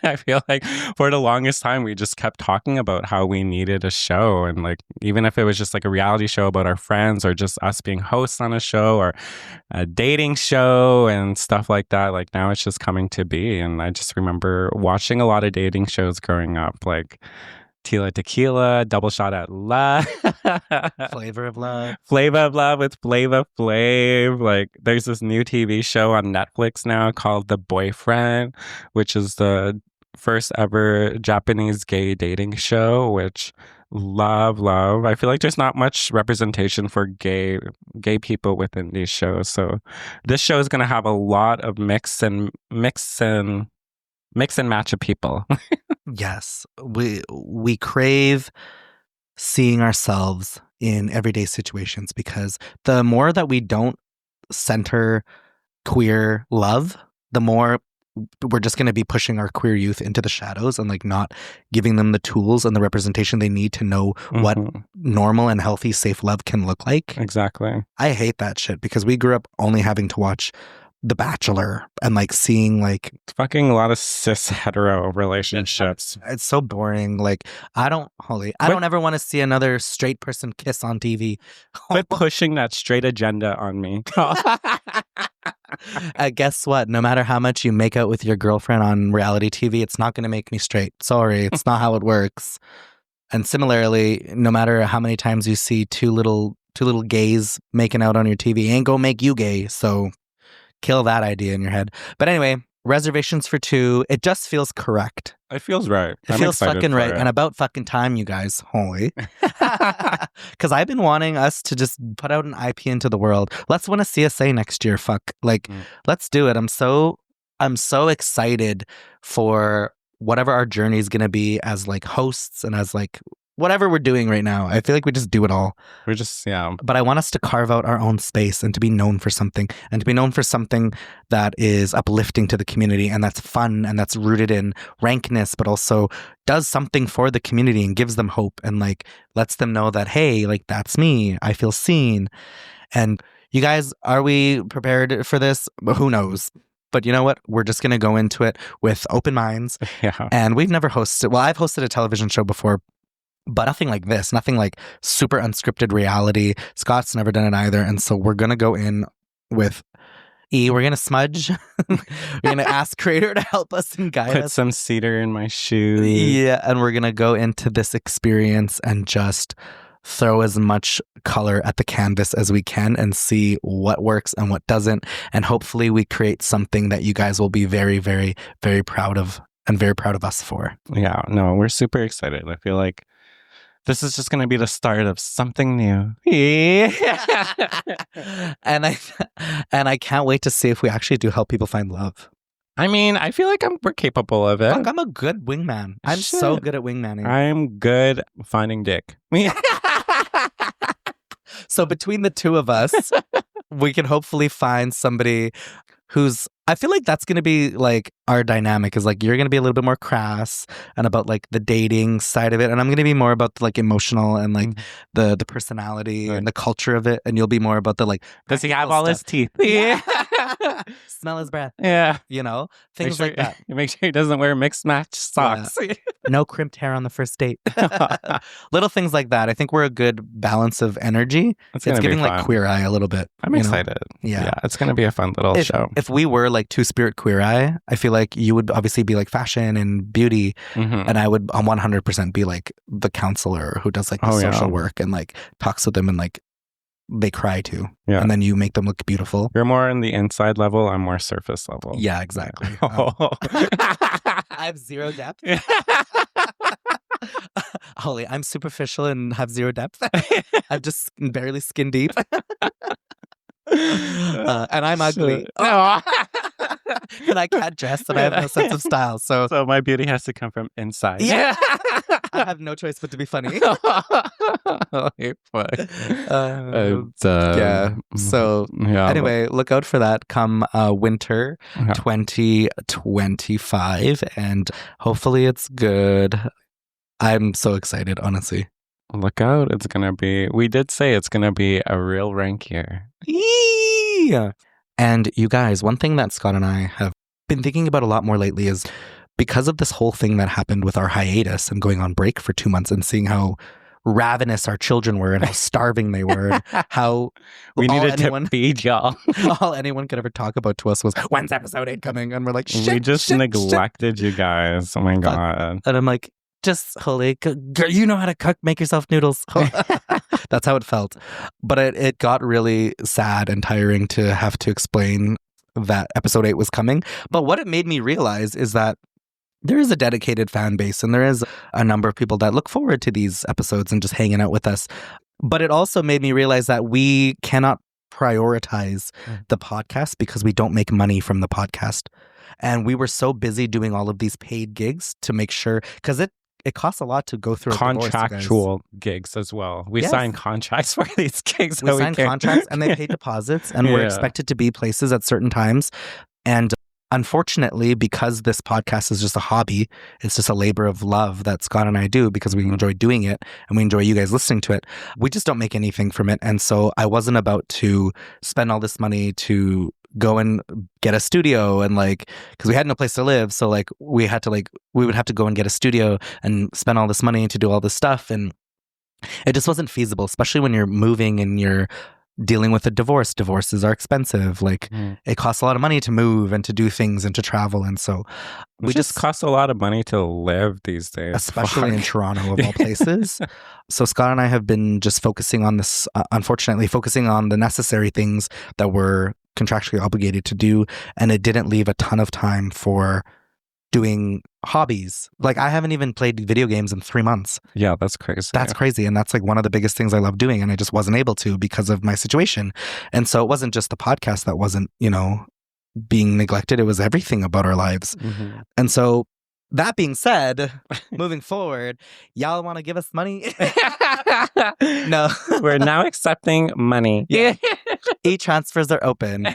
I feel like for the longest time, we just kept talking about how we needed a show. And like, even if it was just like a reality show about our friends or just us being hosts on a show or a dating show and stuff like that, like now it's just coming to be. And I just remember watching a lot of dating shows growing up, like Tila Tequila, Double Shot at Love, Flavor of Love with Flava Flav. Like, there's this new TV show on Netflix now called The Boyfriend, which is the first ever Japanese gay dating show, which love. I feel like there's not much representation for gay people within these shows. So this show is going to have a lot of mix and match of people. Yes, we crave seeing ourselves in everyday situations because the more that we don't center queer love, the more we're just going to be pushing our queer youth into the shadows and like not giving them the tools and the representation they need to know what normal and healthy, safe love can look like. Exactly. I hate that shit because we grew up only having to watch The Bachelor and like seeing like fucking a lot of cis hetero relationships. It's so boring. Like I don't ever want to see another straight person kiss on TV. Quit pushing that straight agenda on me. Guess what? No matter how much you make out with your girlfriend on reality TV, it's not going to make me straight. Sorry, it's not how it works. And similarly, no matter how many times you see two little gays making out on your TV, ain't gonna make you gay. So kill that idea in your head. But anyway, reservations for 2. It just feels correct. It feels right. It feels fucking right. And about fucking time, you guys. Holy. Because I've been wanting us to just put out an IP into the world. Let's win a CSA next year. Fuck. Like, let's do it. I'm so excited for whatever our journey is going to be as like hosts and as like whatever we're doing right now. I feel like we just do it all. We're just, yeah. But I want us to carve out our own space and to be known for something, and to be known for something that is uplifting to the community and that's fun and that's rooted in rankness, but also does something for the community and gives them hope and like lets them know that, hey, like that's me. I feel seen. And you guys, are we prepared for this? Who knows? But you know what? We're just going to go into it with open minds. Yeah. And we've never hosted, well, I've hosted a television show before, but nothing like this, nothing like super unscripted reality. Scott's never done it either. And so we're going to go in with we're going to smudge. We're going to ask Creator to help us and guide us. Put some cedar in my shoe. Yeah. And we're going to go into this experience and just throw as much color at the canvas as we can and see what works and what doesn't. And hopefully we create something that you guys will be very, very, very proud of and very proud of us for. Yeah. No, we're super excited. I feel like this is just going to be the start of something new. and I can't wait to see if we actually do help people find love. I mean, I feel like we're capable of it. Fuck, I'm a good wingman. I'm so good at wingmanning. I'm good finding dick. So between the two of us, we can hopefully find somebody who's, I feel like that's going to be like our dynamic is like, you're going to be a little bit more crass and about like the dating side of it. And I'm going to be more about the like emotional and like the personality and the culture of it. And you'll be more about the like, does he have all his teeth? Yeah. Smell his breath. Yeah. You know, things like that. Make sure he doesn't wear mixed match socks. Yeah. No crimped hair on the first date. Little things like that. I think we're a good balance of energy. It's giving like Queer Eye a little bit. I'm excited. Yeah. It's going to be a fun little show. If we were like Two-Spirit Queer Eye, I feel like you would obviously be like fashion and beauty. And I would 100% be like the counselor who does like the social work and like talks with them and like they cry too. Yeah. And then you make them look beautiful. You're more in the inside level. I'm more surface level. Yeah, exactly. I have zero depth. Holy, I'm superficial and have zero depth. I'm just barely skin deep. And I'm ugly. And I can't dress and I have no sense of style. So my beauty has to come from inside. Yeah. I have no choice but to be funny. So anyway, look out for that come winter 2025. And hopefully it's good. I'm so excited, honestly. Look out. It's going to be, we did say it's going to be a real rank year. Yeah. And you guys, one thing that Scott and I have been thinking about a lot more lately is because of this whole thing that happened with our hiatus and going on break for 2 months and seeing how ravenous our children were and how starving they were and how we needed to feed y'all. All anyone could ever talk about to us was, when's episode 8 coming? And we're like, shit, we just neglected you guys. Oh my God. And I'm like, just holy, you know how to cook, make yourself noodles. That's how it felt. But it got really sad and tiring to have to explain that episode 8 was coming. But what it made me realize is that there is a dedicated fan base and there is a number of people that look forward to these episodes and just hanging out with us. But it also made me realize that we cannot prioritize the podcast because we don't make money from the podcast. And we were so busy doing all of these paid gigs to make sure, because it costs a lot to go through contractual gigs as well. We sign contracts for these gigs. We sign contracts and they pay deposits and we're expected to be places at certain times. And unfortunately, because this podcast is just a hobby, it's just a labor of love that Scott and I do because we enjoy doing it and we enjoy you guys listening to it. We just don't make anything from it. And so I wasn't about to spend all this money to go and get a studio and like, because we had no place to live. So like we would have to go and get a studio and spend all this money to do all this stuff. And it just wasn't feasible, especially when you're moving and you're dealing with a divorce. Divorces are expensive. Like it costs a lot of money to move and to do things and to travel. And so we just cost a lot of money to live these days. Especially in Toronto of all places. So Scott and I have been just focusing on this, unfortunately, focusing on the necessary things that were contractually obligated to do, and it didn't leave a ton of time for doing hobbies. Like I haven't even played video games in 3 months. Yeah, that's crazy. That's crazy. And that's like one of the biggest things I love doing. And I just wasn't able to because of my situation. And so it wasn't just the podcast that wasn't, being neglected. It was everything about our lives. Mm-hmm. And so that being said, moving forward, y'all want to give us money? No. We're now accepting money. Yeah. E-transfers are open.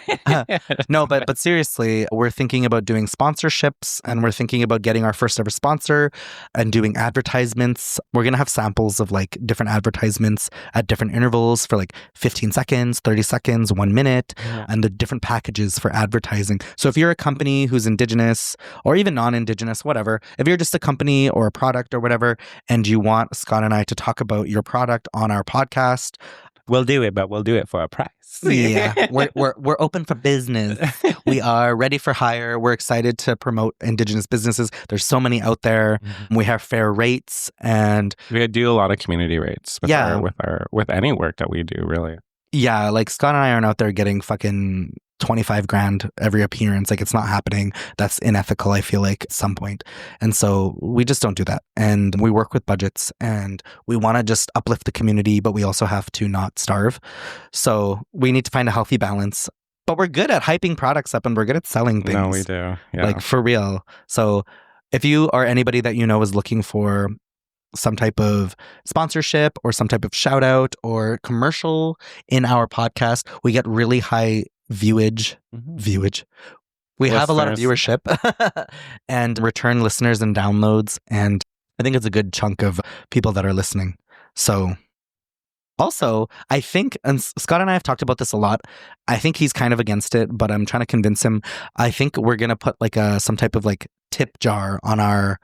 No, but seriously, we're thinking about doing sponsorships, and we're thinking about getting our first ever sponsor and doing advertisements. We're going to have samples of like different advertisements at different intervals for like 15 seconds, 30 seconds, 1 minute, and the different packages for advertising. So if you're a company who's Indigenous or even non-Indigenous, whatever, if you're just a company or a product or whatever, and you want Scott and I to talk about your product on our podcast, we'll do it, but we'll do it for a price. Yeah, we're open for business. We are ready for hire. We're excited to promote Indigenous businesses. There's so many out there. Mm-hmm. We have fair rates, and we do a lot of community rates with any work that we do, really. Yeah, like Scott and I aren't out there getting fucking 25 grand every appearance. Like, it's not happening. That's unethical, I feel like, at some point. And so we just don't do that. And we work with budgets, and we want to just uplift the community, but we also have to not starve. So we need to find a healthy balance. But we're good at hyping products up, and we're good at selling things. No, we do. Yeah. Like, for real. So if you or anybody that you know is looking for some type of sponsorship or some type of shout out or commercial in our podcast, we get really high viewage. We have a lot of viewership and return listeners and downloads. And I think it's a good chunk of people that are listening. So also, I think, and Scott and I have talked about this a lot, I think he's kind of against it, but I'm trying to convince him. I think we're going to put like some type of like tip jar on our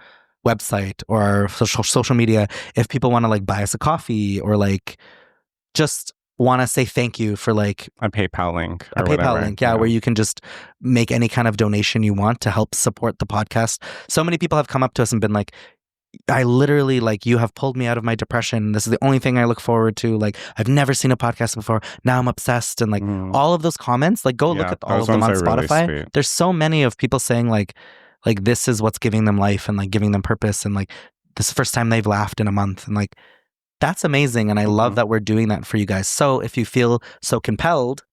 website or our social media if people want to like buy us a coffee or like just want to say thank you for like a PayPal link or PayPal link, where you can just make any kind of donation you want to help support the podcast. So many people have come up to us and been like, I literally, like, you have pulled me out of my depression. This is the only thing I look forward to. Like, I've never seen a podcast before. Now I'm obsessed. And like all of those comments, like go look at all of them on Spotify. Really, there's so many of people saying like this is what's giving them life and like giving them purpose. And like this is the first time they've laughed in a month. And like, that's amazing. And I love that we're doing that for you guys. So if you feel so compelled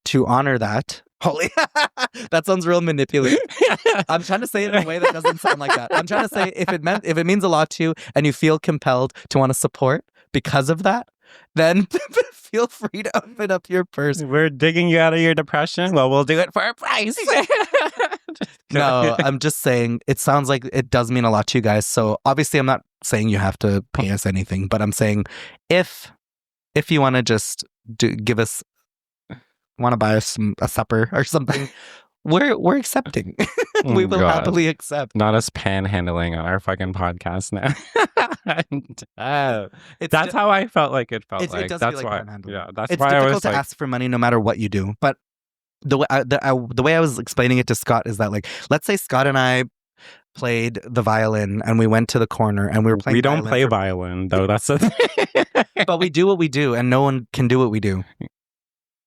to honor that, holy, that sounds real manipulative. I'm trying to say it in a way that doesn't sound like that. I'm trying to say if it means a lot to you and you feel compelled to want to support because of that, then feel free to open up your purse. We're digging you out of your depression. Well, we'll do it for a price. No, I'm just saying it sounds like it does mean a lot to you guys. So obviously I'm not saying you have to pay us anything, but I'm saying if you want to just give us, want to buy us a supper or something, we're accepting. We will happily accept. Not us panhandling on our fucking podcast now. That's how I felt like it felt like. It does that's feel like why. panhandling. Yeah, that's it's why difficult I was to ask for money no matter what you do. But the way I was explaining it to Scott is that, like, let's say Scott and I played the violin and we went to the corner and we were playing. We don't play violin though. That's the thing. But we do what we do, and no one can do what we do.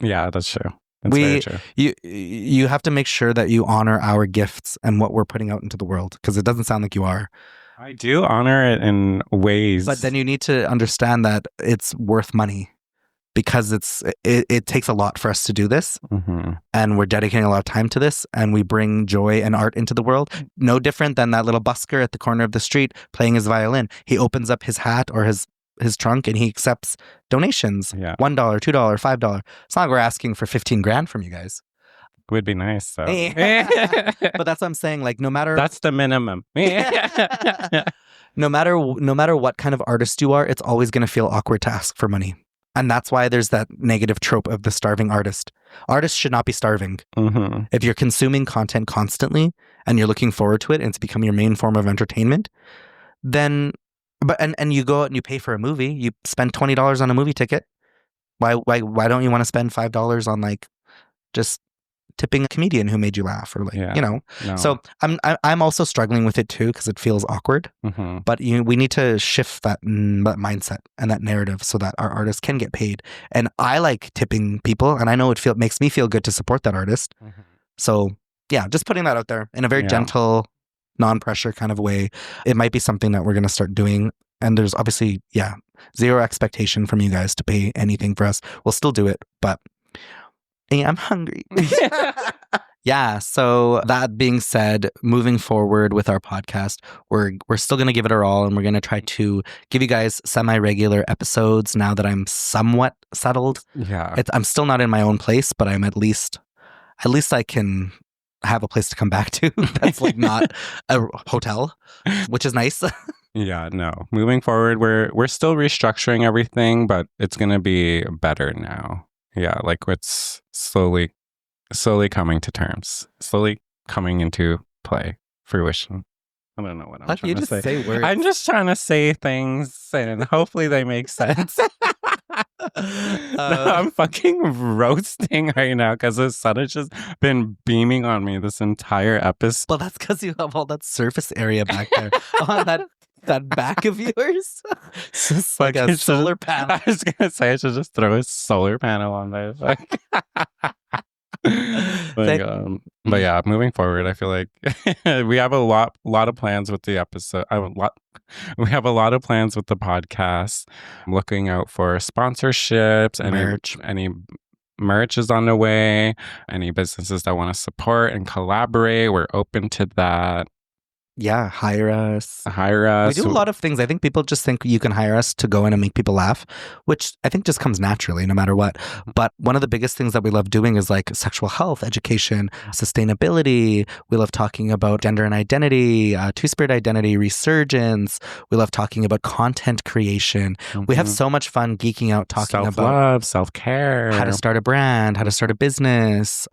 Yeah, that's true. That's very true. You have to make sure that you honor our gifts and what we're putting out into the world, because it doesn't sound like you are. I do honor it in ways, but then you need to understand that it's worth money, because it takes a lot for us to do this, and we're dedicating a lot of time to this, and we bring joy and art into the world. No different than that little busker at the corner of the street playing his violin. He opens up his hat or his trunk and he accepts donations. $1, $2, $5. It's not like we're asking for 15 grand from you guys. It would be nice, though. But that's what I'm saying. Like, no matter, that's the minimum. no matter what kind of artist you are, it's always going to feel awkward to ask for money. And that's why there's that negative trope of the starving artist. Artists should not be starving. If you're consuming content constantly and you're looking forward to it and it's become your main form of entertainment, then and you go out and you pay for a movie, you spend $20 on a movie ticket. Why don't you want to spend $5 on like just tipping a comedian who made you laugh, or like, Yeah. you know. No. So I'm also struggling with it too, because it feels awkward. Mhm. But we need to shift that mindset and that narrative so that our artists can get paid. And I like tipping people, and I know it makes me feel good to support that artist. Mhm. So yeah, just putting that out there in a very Yeah. gentle, non-pressure kind of way. It might be something that we're going to start doing. And there's obviously, zero expectation from you guys to pay anything for us. We'll still do it, but hey, I'm hungry. Yeah. So that being said, moving forward with our podcast, we're still going to give it our all, and we're going to try to give you guys semi-regular episodes now that I'm somewhat settled. Yeah. I'm still not in my own place, but I'm at least I can have a place to come back to that's like not a hotel, which is nice. Yeah, no. Moving forward, we're still restructuring everything, but it's gonna be better now. Yeah, like it's slowly coming to terms, slowly coming into play, fruition. I don't know what I'm trying to say. Words. I'm just trying to say things, and hopefully they make sense. I'm fucking roasting right now because the sun has just been beaming on me this entire episode. Well, that's because you have all that surface area back there on that back of yours. It's just like a solar panel. I was gonna say I should just throw a solar panel on there. But yeah, moving forward, I feel like we have a lot of plans with the episode. We have a lot of plans with the podcast. I'm looking out for sponsorships, any merch is on the way. Any businesses that want to support and collaborate, we're open to that. Yeah, hire us. We do a lot of things. I think people just think you can hire us to go in and make people laugh, which I think just comes naturally no matter what. But one of the biggest things that we love doing is like sexual health, education, sustainability. We love talking about gender and identity, two-spirit identity, resurgence. We love talking about content creation. Mm-hmm. We have so much fun geeking out talking about self-love, self-care, how to start a brand, how to start a business.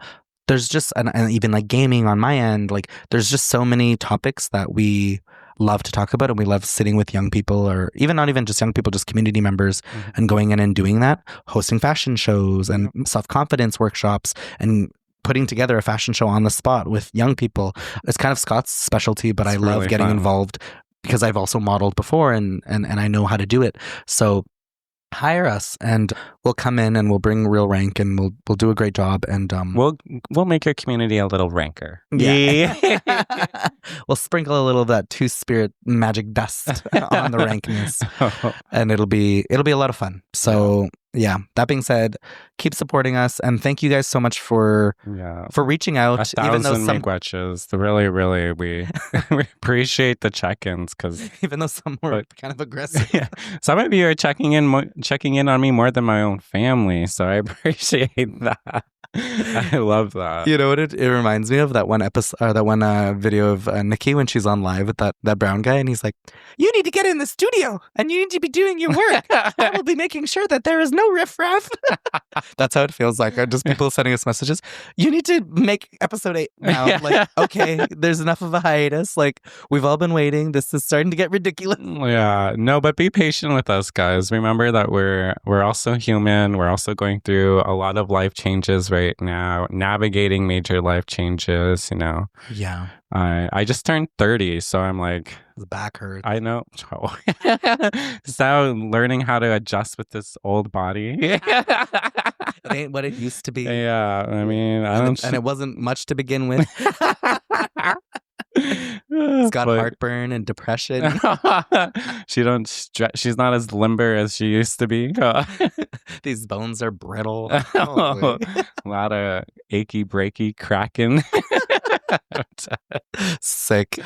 There's just, and even like gaming on my end, like there's just so many topics that we love to talk about, and we love sitting with young people, or even not even just young people, just community members, and going in and doing that, hosting fashion shows and self-confidence workshops, and putting together a fashion show on the spot with young people. It's kind of Scott's specialty, but I love really getting involved because I've also modeled before and I know how to do it. So hire us, and we'll come in and we'll bring real rank, and we'll do a great job, and we'll make your community a little ranker. Yeah. We'll sprinkle a little of that two-spirit magic dust on the rankness, and it'll be a lot of fun. So yeah, that being said, keep supporting us, and thank you guys so much for reaching out. 1,000 miigwetches. Really, we appreciate the check-ins, because even though some were kind of aggressive, some of you are checking in on me more than my own family, so I appreciate that. I love that. You know what it reminds me of? That one episode, that one video of Nikki when she's on live with that brown guy, and he's like, "You need to get in the studio, and you need to be doing your work. I will be making sure that there is no riffraff." That's how it feels like. Just people sending us messages. You need to make episode 8 now. Like, okay, there's enough of a hiatus. Like, we've all been waiting. This is starting to get ridiculous. Yeah, no, but be patient with us, guys. Remember that we're also human. We're also going through a lot of life changes right now, navigating major life changes, you know. Yeah. I just turned 30, so I'm like, the back hurts. I know. So learning how to adjust with this old body. It ain't what it used to be. Yeah, I mean, and it wasn't much to begin with. It's got heartburn and depression. She's not as limber as she used to be. These bones are brittle. A lot of achy breaky cracking. Sick.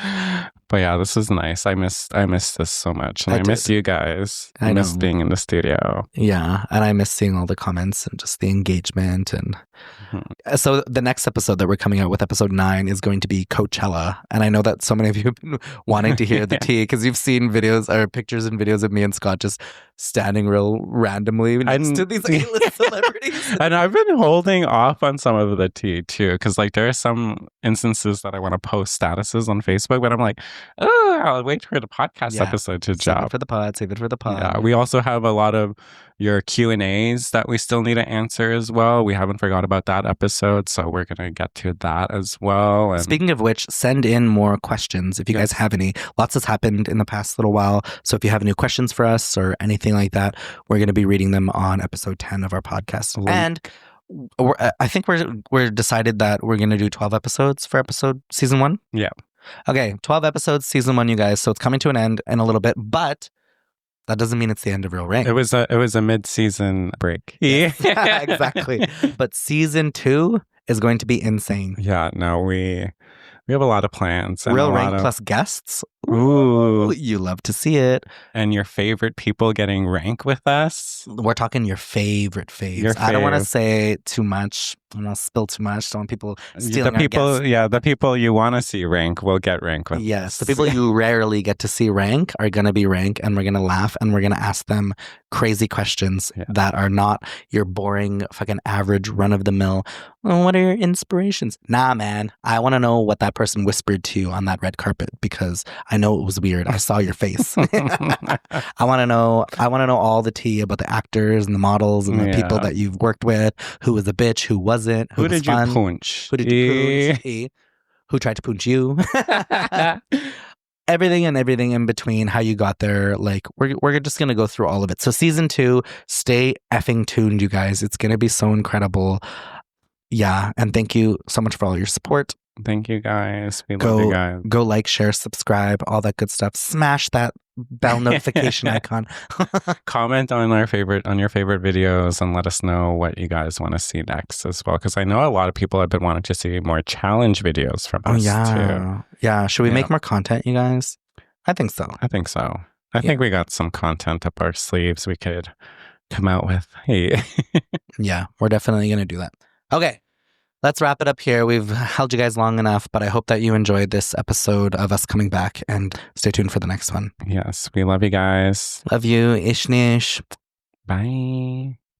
But yeah, this is nice. I miss this so much, and I miss you guys. I miss being in the studio. Yeah, and I miss seeing all the comments and just the engagement. And so the next episode that we're coming out with, episode 9, is going to be Coachella. And I know that so many of you have been wanting to hear the tea, because you've seen videos or pictures and videos of me and Scott just standing real randomly next to these A-list celebrities. And I've been holding off on some of the tea too, because like there are some instances that I want to post statuses on Facebook, but I'm like, Oh, I'll wait for the podcast Yeah. episode to Save it drop. for the pod. Save it for the pod. Yeah, we also have a lot of your Q&As that we still need to answer as well. We haven't forgot about that episode, so we're going to get to that as well. And Speaking of which, send in more questions if you guys have any. Lots has happened in the past little while. So if you have any questions for us or anything like that, we're going to be reading them on episode 10 of our podcast. And I think we're decided that we're going to do 12 episodes for season 1. Yeah. Okay, 12 episodes, season 1, you guys. So it's coming to an end in a little bit, but that doesn't mean it's the end of Real Rank. It was a mid-season break. Yes. Yeah, exactly. But season 2 is going to be insane. Yeah, no, we have a lot of plans. Real Rank plus guests. Ooh. You love to see it. And your favorite people getting rank with us. We're talking your favorite faves. I don't want to say too much. I don't want to spill too much. Don't want people stealing our guests. Yeah, the people you want to see rank will get rank with us. Yes, the people you rarely get to see rank are going to be rank, and we're going to laugh, and we're going to ask them crazy questions that are not your boring, fucking average, run-of-the-mill, what are your inspirations? Nah, man. I want to know what that person whispered to you on that red carpet, because I know it was weird. I saw your face. I want to know all the tea about the actors and the models and the people that you've worked with. Who was a bitch? Who wasn't? Who did you punch? Who did you punch? Who tried to punch you? Everything in between, how you got there. Like, we're just going to go through all of it. So season 2, stay effing tuned, you guys. It's going to be so incredible. Yeah. And thank you so much for all your support. Thank you guys. We love you guys. Go like, share, subscribe, all that good stuff. Smash that bell notification icon. Comment on your favorite videos and let us know what you guys want to see next as well. Because I know a lot of people have been wanting to see more challenge videos from us too. Yeah. Should we make more content, you guys? I think so. I think we got some content up our sleeves we could come out with. Hey. Yeah, we're definitely going to do that. Okay. Let's wrap it up here. We've held you guys long enough, but I hope that you enjoyed this episode of us coming back, and stay tuned for the next one. Yes, we love you guys. Love you. Ish nish. Bye.